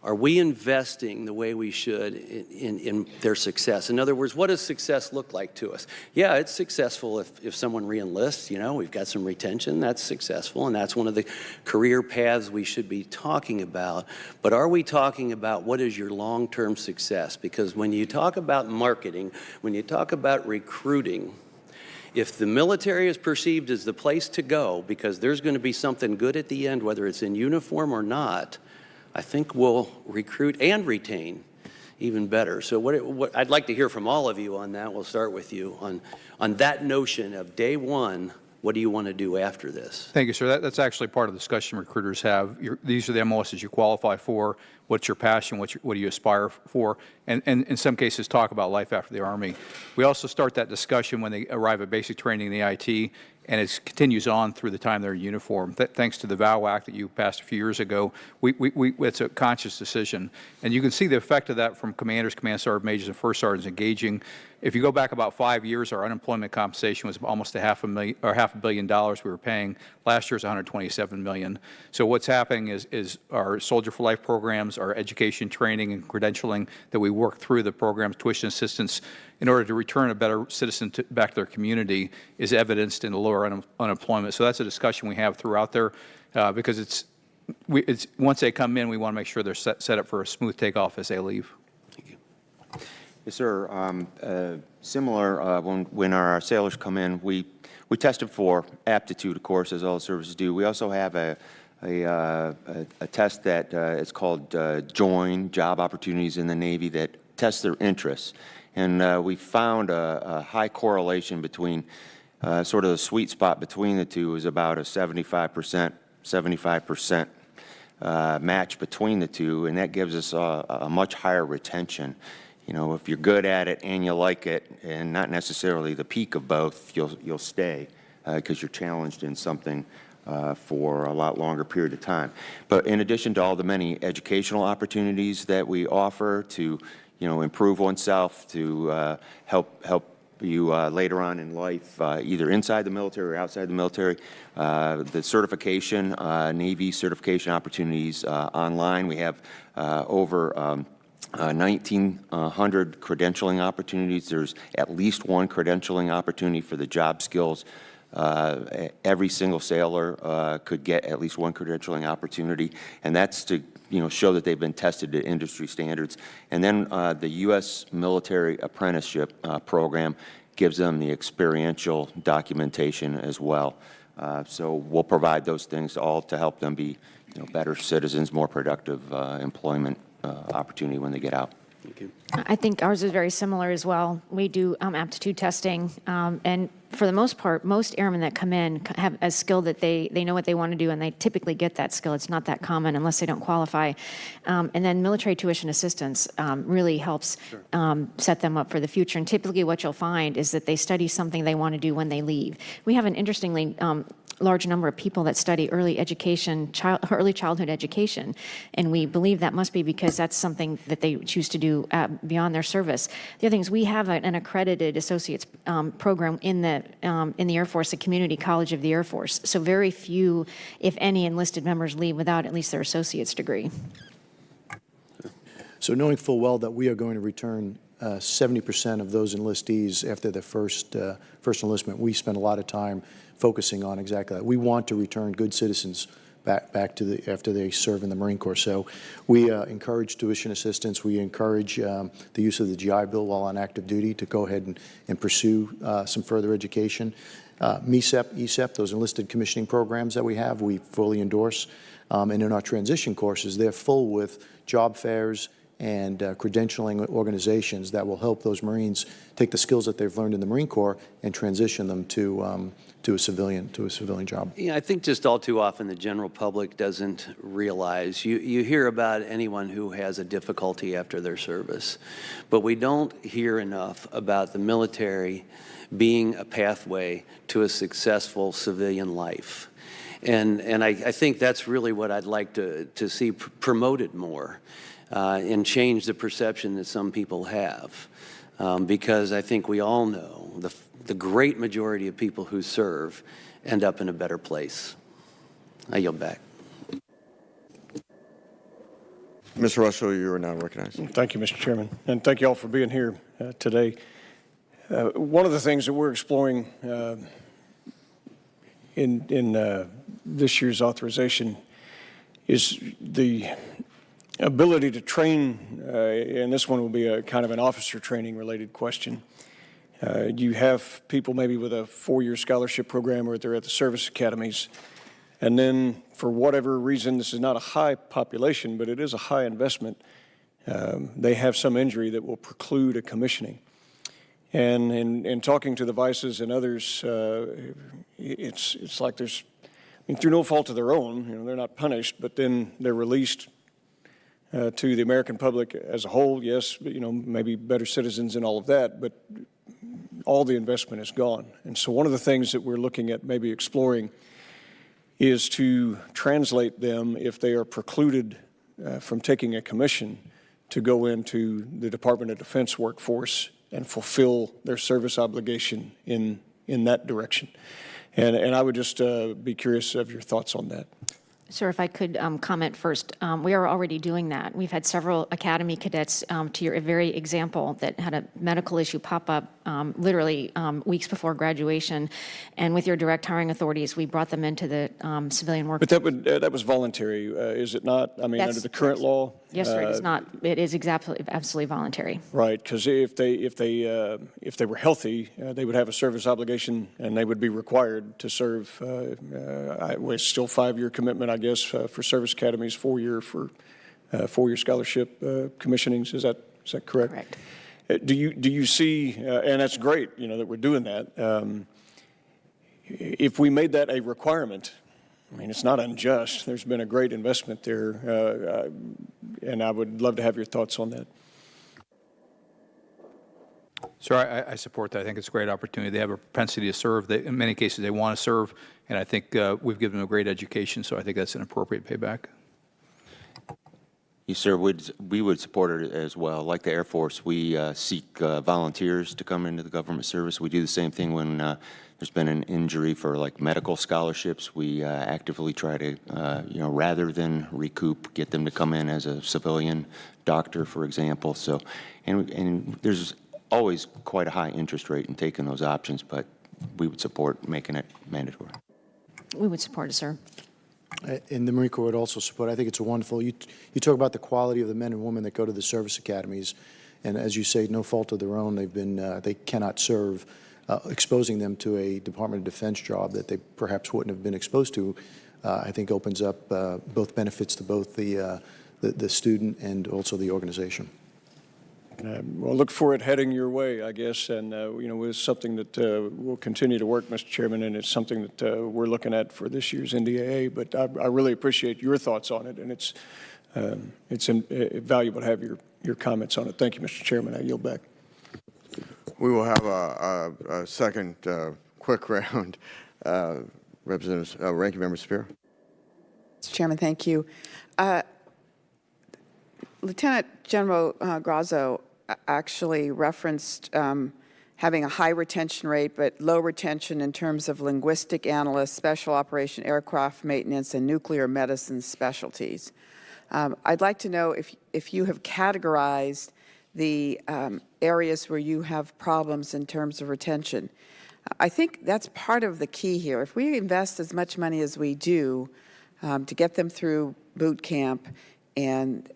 are we investing the way we should in their success? In other words, what does success look like to us? Yeah, it's successful if someone re-enlists, we've got some retention, that's successful, and that's one of the career paths we should be talking about. But are we talking about what is your long-term success? Because when you talk about marketing, when you talk about recruiting, if the military is perceived as the place to go because there's going to be something good at the end, whether it's in uniform or not, I think we'll recruit and retain even better. So what I'd like to hear from all of you on that, we'll start with you, on that notion of day one, What do you want to do after this? Thank you, sir. That's actually part of the discussion recruiters have. These are the MOSs you qualify for. What's your passion? What do you aspire for? And in some cases, talk about life after the Army. We also start that discussion when they arrive at basic training in the IT, and it continues on through the time they're in uniform. Thanks to the VOW Act that you passed a few years ago, it's a conscious decision. And you can see the effect of that from commanders, command sergeant majors, and first sergeants engaging. If you go back about 5 years, our unemployment compensation was almost $500 million we were paying. Last year's $127 million. So what's happening is our Soldier for Life programs, our education, training, and credentialing that we work through the programs, tuition assistance, in order to return a better citizen back to their community is evidenced in the lower unemployment. So that's a discussion we have throughout there because once they come in, we want to make sure they're set up for a smooth takeoff as they leave. Thank you. Yes, sir. Similar, when our sailors come in, we tested for aptitude, of course, as all services do. We also have a test that is called JOIN, Job Opportunities in the Navy, that tests their interests. And we found a high correlation between, sort of the sweet spot between the two is about a 75% match between the two, and that gives us a much higher retention. You know, if you're good at it and you like it, and not necessarily the peak of both, you'll stay because you're challenged in something for a lot longer period of time. But in addition to all the many educational opportunities that we offer to, you know, improve oneself, to help you later on in life, either inside the military or outside the military, the certification, Navy certification opportunities online. We have over 1,900 credentialing opportunities. There's at least one credentialing opportunity for the job skills. Every single sailor could get at least one credentialing opportunity, and that's to, you know, show that they've been tested to industry standards. And then the U.S. Military Apprenticeship Program gives them the experiential documentation as well. So we'll provide those things all to help them be, you know, better citizens, more productive employment opportunity when they get out. Thank you. I think ours is very similar as well. We do aptitude testing, and for the most part, most airmen that come in have a skill that they know what they want to do, and they typically get that skill. It's not that common unless they don't qualify. And then military tuition assistance really helps set them up for the future. And typically what you'll find is that they study something they want to do when they leave. We have an interestingly large number of people that study early childhood education, and we believe that must be because that's something that they choose to do beyond their service. The other thing is we have an accredited associate's program in the Air Force, the Community College of the Air Force. So very few, if any, enlisted members leave without at least their associate's degree. So knowing full well that we are going to return 70% of those enlistees after their first enlistment, we spend a lot of time focusing on exactly that. We want to return good citizens back to after they serve in the Marine Corps. So we encourage tuition assistance. We encourage the use of the GI Bill while on active duty to go ahead and pursue some further education. MECEP, ESEP, those enlisted commissioning programs that we have, we fully endorse. And in our transition courses, they're full with job fairs and credentialing organizations that will help those Marines take the skills that they've learned in the Marine Corps and transition them to a civilian job. Yeah, I think just all too often the general public doesn't realize. You hear about anyone who has a difficulty after their service, but we don't hear enough about the military being a pathway to a successful civilian life. And I think that's really what I'd like to see promoted more. And change the perception that some people have. Because I think we all know the great majority of people who serve end up in a better place. I yield back. Mr. Russell, you are now recognized. Thank you, Mr. Chairman, and thank you all for being here today. One of the things that we're exploring in this year's authorization is the ability to train, and this one will be a kind of an officer training related question. You have people maybe with a 4-year scholarship program or they're at the service academies, and then for whatever reason, this is not a high population, but it is a high investment. They have some injury that will preclude a commissioning. And in talking to the vices and others, it's like there's, I mean, through no fault of their own, you know, they're not punished, but then they're released to the American public as a whole. Yes, you know, maybe better citizens and all of that, but all the investment is gone. And so one of the things that we're looking at maybe exploring is to translate them, if they are precluded from taking a commission, to go into the Department of Defense workforce and fulfill their service obligation in that direction. And I would just be curious of your thoughts on that. Sir, if I could comment first. We are already doing that. We've had several academy cadets, to your very example, that had a medical issue pop up literally weeks before graduation. And with your direct hiring authorities, we brought them into the civilian workforce. But that was voluntary, is it not? I mean, under the current law? Yes, sir, it is not. It is absolutely voluntary. Right, because if they were healthy, they would have a service obligation, and they would be required to serve. It's still 5-year commitment, I guess, for service academies, 4-year for 4-year scholarship commissionings. Is that correct? Correct. Do you see, and that's great, you know, that we're doing that. If we made that a requirement, I mean, it's not unjust. There's been a great investment there, and I would love to have your thoughts on that. Sir, I support that. I think it's a great opportunity. They have a propensity to serve. In many cases, they want to serve, and I think we've given them a great education, so I think that's an appropriate payback. Yes, sir. We would support it as well. Like the Air Force, we seek volunteers to come into the government service. We do the same thing when there's been an injury for like medical scholarships. We actively try to, you know, rather than recoup, get them to come in as a civilian doctor, for example. So, and there's always quite a high interest rate in taking those options, but we would support making it mandatory. We would support it, sir. And the Marine Corps would also support. I think it's wonderful. You talk about the quality of the men and women that go to the service academies, and as you say, no fault of their own, they cannot serve. Exposing them to a Department of Defense job that they perhaps wouldn't have been exposed to, I think opens up both benefits to both the student and also the organization. Well, look for it heading your way, I guess, and you know, it's something that will continue to work, Mr. Chairman, and it's something that we're looking at for this year's NDAA. But I really appreciate your thoughts on it, and it's valuable to have your comments on it. Thank you, Mr. Chairman. I yield back. We will have a second quick round. Representative Ranking Member Spear. Mr. Chairman, thank you. Lieutenant General Grosso actually referenced having a high retention rate, but low retention in terms of linguistic analysts, special operation aircraft maintenance, and nuclear medicine specialties. I'd like to know if you have categorized the areas where you have problems in terms of retention. I think that's part of the key here. If we invest as much money as we do to get them through boot camp and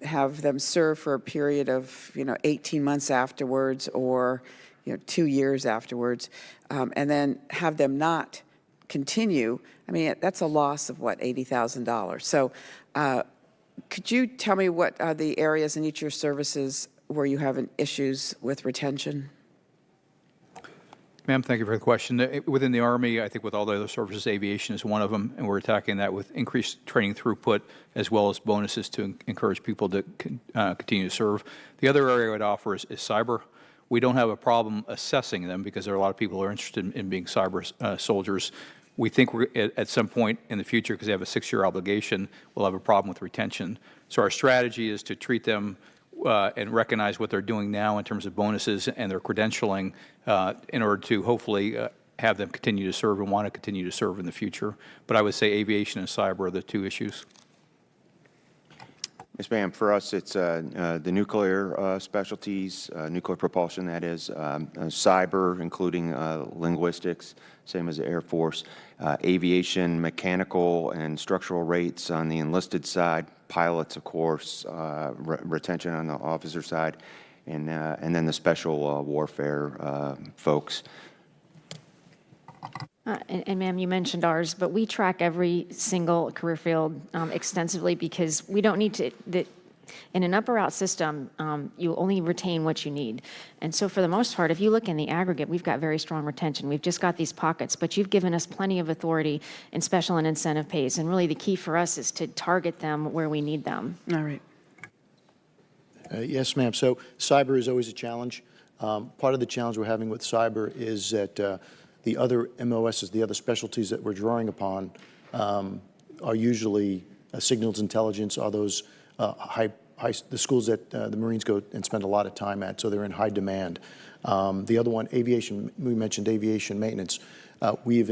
have them serve for a period of, 18 months afterwards or, 2 years afterwards, and then have them not continue, I mean, that's a loss of, what, $80,000. So could you tell me what are the areas in each of your services where you have issues with retention? Ma'am, thank you for the question. Within the Army, I think with all the other services, aviation is one of them, and we're attacking that with increased training throughput as well as bonuses to encourage people to continue to serve. The other area I would offer is cyber. We don't have a problem assessing them because there are a lot of people who are interested in being cyber soldiers. We think we're at some point in the future, because they have a 6-year obligation, we'll have a problem with retention. So our strategy is to treat them and recognize what they're doing now in terms of bonuses and their credentialing in order to hopefully have them continue to serve and want to continue to serve in the future. But I would say aviation and cyber are the two issues. Yes, ma'am. For us, it's the nuclear specialties, nuclear propulsion, that is, cyber, including linguistics, same as the Air Force, aviation, mechanical, and structural rates on the enlisted side, pilots, of course, retention on the officer side, and then the special warfare folks. And ma'am, you mentioned ours, but we track every single career field extensively because we don't need to, In an up-or-out system, you only retain what you need. And so for the most part, if you look in the aggregate, we've got very strong retention. We've just got these pockets, but you've given us plenty of authority in special and incentive pays. And really the key for us is to target them where we need them. All right. Yes, ma'am. So cyber is always a challenge. Part of the challenge we're having with cyber is that the other MOSs, the other specialties that we're drawing upon, are usually signals intelligence, are those the schools that the Marines go and spend a lot of time at, so they're in high demand. The other one, aviation, we mentioned aviation maintenance. We've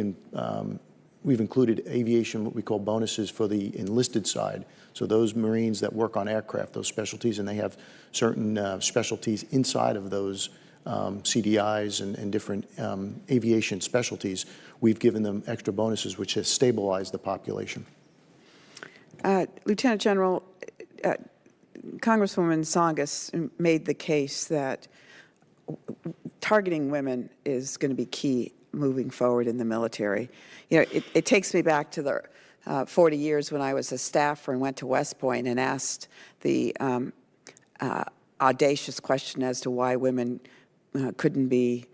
included aviation, what we call bonuses for the enlisted side. So those Marines that work on aircraft, those specialties, and they have certain specialties inside of those CDIs and different aviation specialties, we've given them extra bonuses, which has stabilized the population. Lieutenant General, Congresswoman Tsongas made the case that targeting women is going to be key moving forward in the military. You know, it takes me back to the 40 years when I was a staffer and went to West Point and asked the audacious question as to why women couldn't be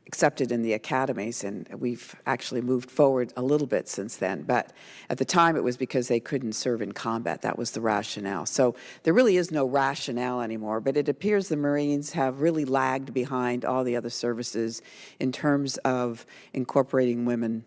accepted in the academies, and we've actually moved forward a little bit since then. But at the time, it was because they couldn't serve in combat. That was the rationale. So there really is no rationale anymore, but it appears the Marines have really lagged behind all the other services in terms of incorporating women,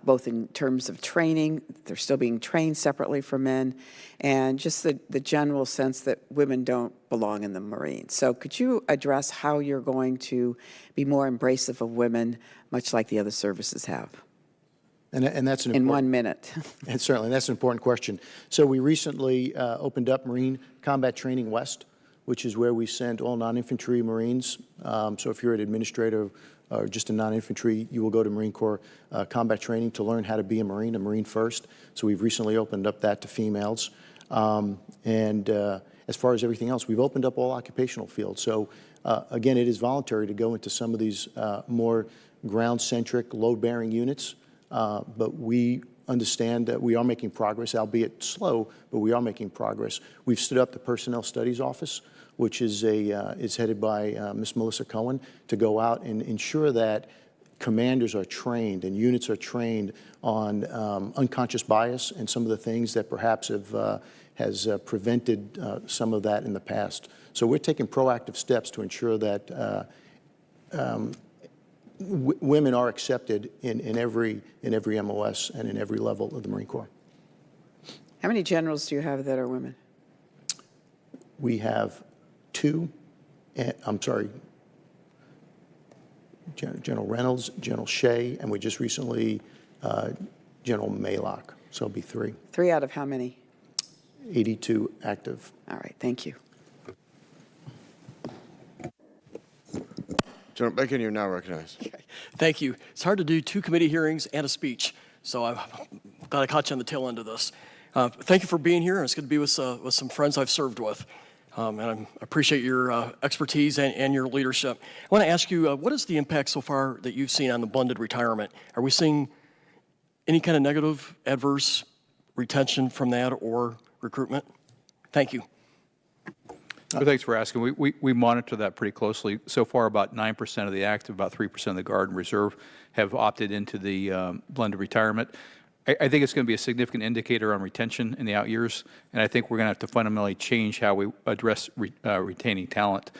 both in terms of training, they're still being trained separately from men, and just the general sense that women don't belong in the Marines. So could you address how you're going to be more embracive of women, much like the other services have? And that's an in 1 minute. And certainly, that's an important question. So we recently opened up Marine Combat Training West, which is where we send all non-infantry Marines. So if you're an administrator or just a non-infantry, you will go to Marine Corps combat training to learn how to be a Marine first. So we've recently opened up that to females. As far as everything else, we've opened up all occupational fields. So again, it is voluntary to go into some of these more ground-centric, load-bearing units, but we understand that we are making progress, albeit slow, but we are making progress. We've stood up the Personnel Studies Office, which is headed by Ms. Melissa Cohen, to go out and ensure that commanders are trained and units are trained on unconscious bias and some of the things that perhaps has prevented some of that in the past. So we're taking proactive steps to ensure that women are accepted in every MOS and in every level of the Marine Corps. How many generals do you have that are women? We have two, General Reynolds, General Shea, and we just recently, General Maylock, so it'll be three. 3 out of how many? 82 active. All right, thank you. General Bacon, you're now recognized. Okay. Thank you. It's hard to do 2 committee hearings and a speech, so I'm glad I caught you on the tail end of this. Thank you for being here, and it's good to be with some friends I've served with. And I appreciate your expertise and your leadership. I want to ask you, what is the impact so far that you've seen on the blended retirement? Are we seeing any kind of negative, adverse retention from that or recruitment? Thank you. Well, thanks for asking. We monitor that pretty closely. So far, about 9% of the active, about 3% of the Guard and Reserve have opted into the blended retirement. I think it's going to be a significant indicator on retention in the out years, and I think we're going to have to fundamentally change how we address retaining talent.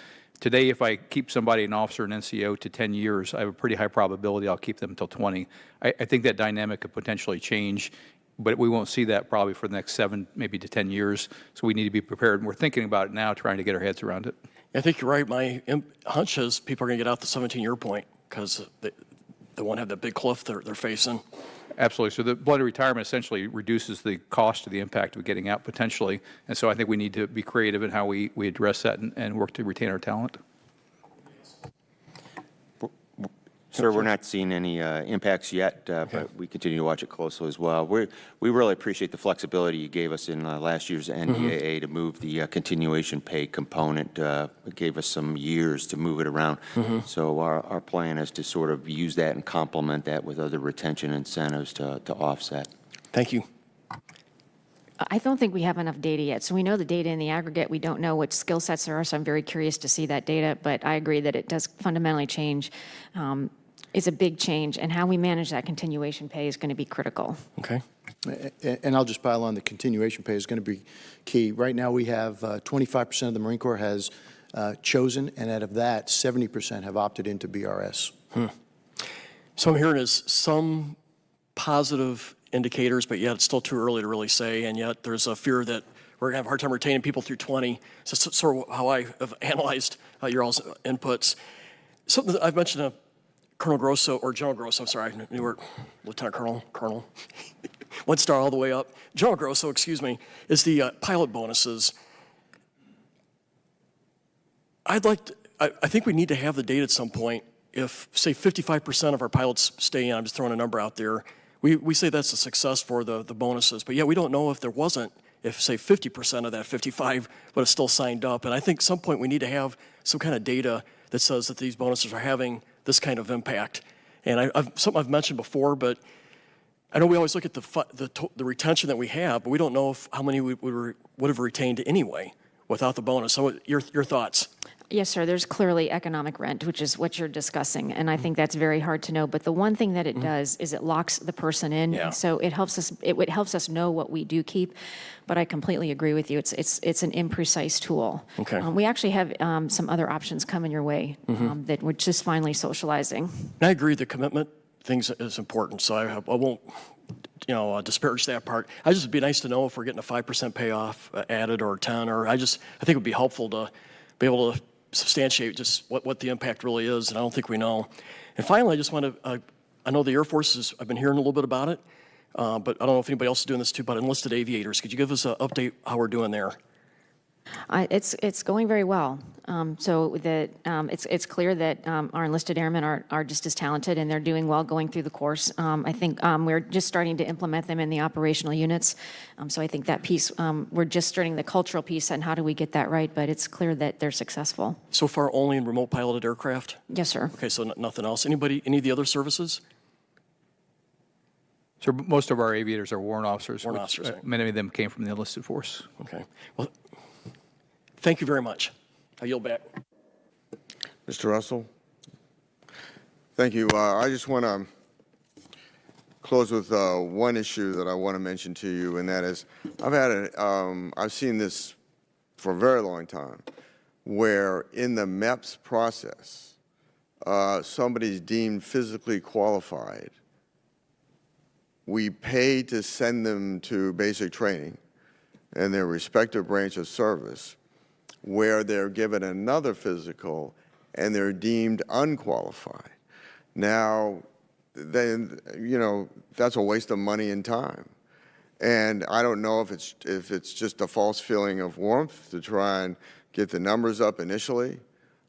Today, if I keep somebody, an officer, an NCO, to 10 years, I have a pretty high probability I'll keep them until 20. I think that dynamic could potentially change, but we won't see that probably for the next 7, maybe to 10 years, so we need to be prepared, and we're thinking about it now, trying to get our heads around it. I think you're right. My hunch is people are going to get out the 17-year point because they won't have that big cliff they're facing. Absolutely. So the blended retirement essentially reduces the cost of the impact of getting out potentially. And so I think we need to be creative in how we address that and work to retain our talent. Sir, we're not seeing any impacts yet, but we continue to watch it closely as well. We really appreciate the flexibility you gave us in last year's NDAA to move the continuation pay component. It gave us some years to move it around. So our plan is to sort of use that and complement that with other retention incentives to offset. Thank you. I don't think we have enough data yet. So we know the data in the aggregate. We don't know what skill sets there are, so I'm very curious to see that data. But I agree that it does fundamentally change. It's a big change, and how we manage that continuation pay is going to be critical. Okay. And I'll just pile on, the continuation pay is going to be key. Right now we have 25% of the Marine Corps has chosen, and out of that, 70% have opted into BRS. So I'm hearing is some positive indicators, but yet it's still too early to really say, and yet there's a fear that we're going to have a hard time retaining people through 20. So sort of how I have analyzed your all's inputs. Something that I've mentioned Colonel Grosso, or General Grosso, I'm sorry, you were Lieutenant Colonel, one star all the way up. General Grosso, excuse me, is the pilot bonuses. I think we need to have the data at some point. If, say, 55% of our pilots stay in, I'm just throwing a number out there, we say that's a success for the bonuses. But yeah, we don't know if there wasn't, if, say, 50% of that 55 would have still signed up. And I think at some point we need to have some kind of data that says that these bonuses are having this kind of impact. And something I've mentioned before, but I know we always look at the retention that we have, but we don't know how many we would have retained anyway without the bonus. So your thoughts? Yes, sir. There's clearly economic rent, which is what you're discussing, and I think that's very hard to know. But the one thing that it does is it locks the person in, Yeah. so it helps us. It helps us know what we do keep. But I completely agree with you. It's an imprecise tool. Okay. We actually have some other options coming your way that we're just finally socializing. And I agree. The commitment things is important. So I won't, disparage that part. I just, it'd be nice to know if we're getting a 5% payoff added or 10, or I think it would be helpful to be able to substantiate just what the impact really is, and I don't think we know. And finally, I just want to, I know the Air Force I've been hearing a little bit about it, but I don't know if anybody else is doing this too, but enlisted aviators. Could you give us an update how we're doing there? It's going very well. So that it's clear that our enlisted airmen are just as talented, and they're doing well going through the course. I think we're just starting to implement them in the operational units. So I think that piece, we're just starting the cultural piece and how do we get that right, but it's clear that they're successful. So far only in remote piloted aircraft? Yes, sir. Okay, so nothing else. Any of the other services? So most of our aviators are warrant officers. Warrant officers, right. Many of them came from the enlisted force. Okay. Well, thank you very much. I yield back. Mr. Russell? Thank you. I just want to close with one issue that I want to mention to you, and that is I've seen this for a very long time, where in the MEPS process, somebody's deemed physically qualified. We pay to send them to basic training in their respective branch of service, where they're given another physical and they're deemed unqualified. Now, then, that's a waste of money and time. And I don't know if it's just a false feeling of warmth to try and get the numbers up initially,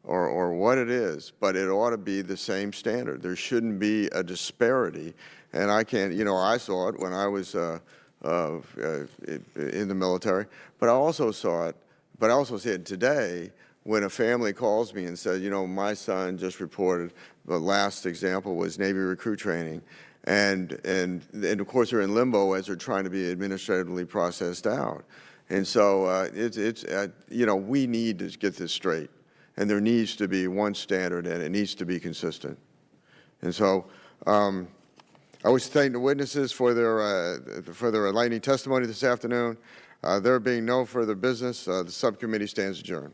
or what it is, but it ought to be the same standard. There shouldn't be a disparity. And I can't, I saw it when I was in the military, but I also saw it, but I also see it today when a family calls me and says, my son just reported, the last example was Navy recruit training, and of course they're in limbo as they're trying to be administratively processed out. And so we need to get this straight, and there needs to be one standard, and it needs to be consistent. And so I wish to thank the witnesses for their enlightening testimony this afternoon. There being no further business, the subcommittee stands adjourned.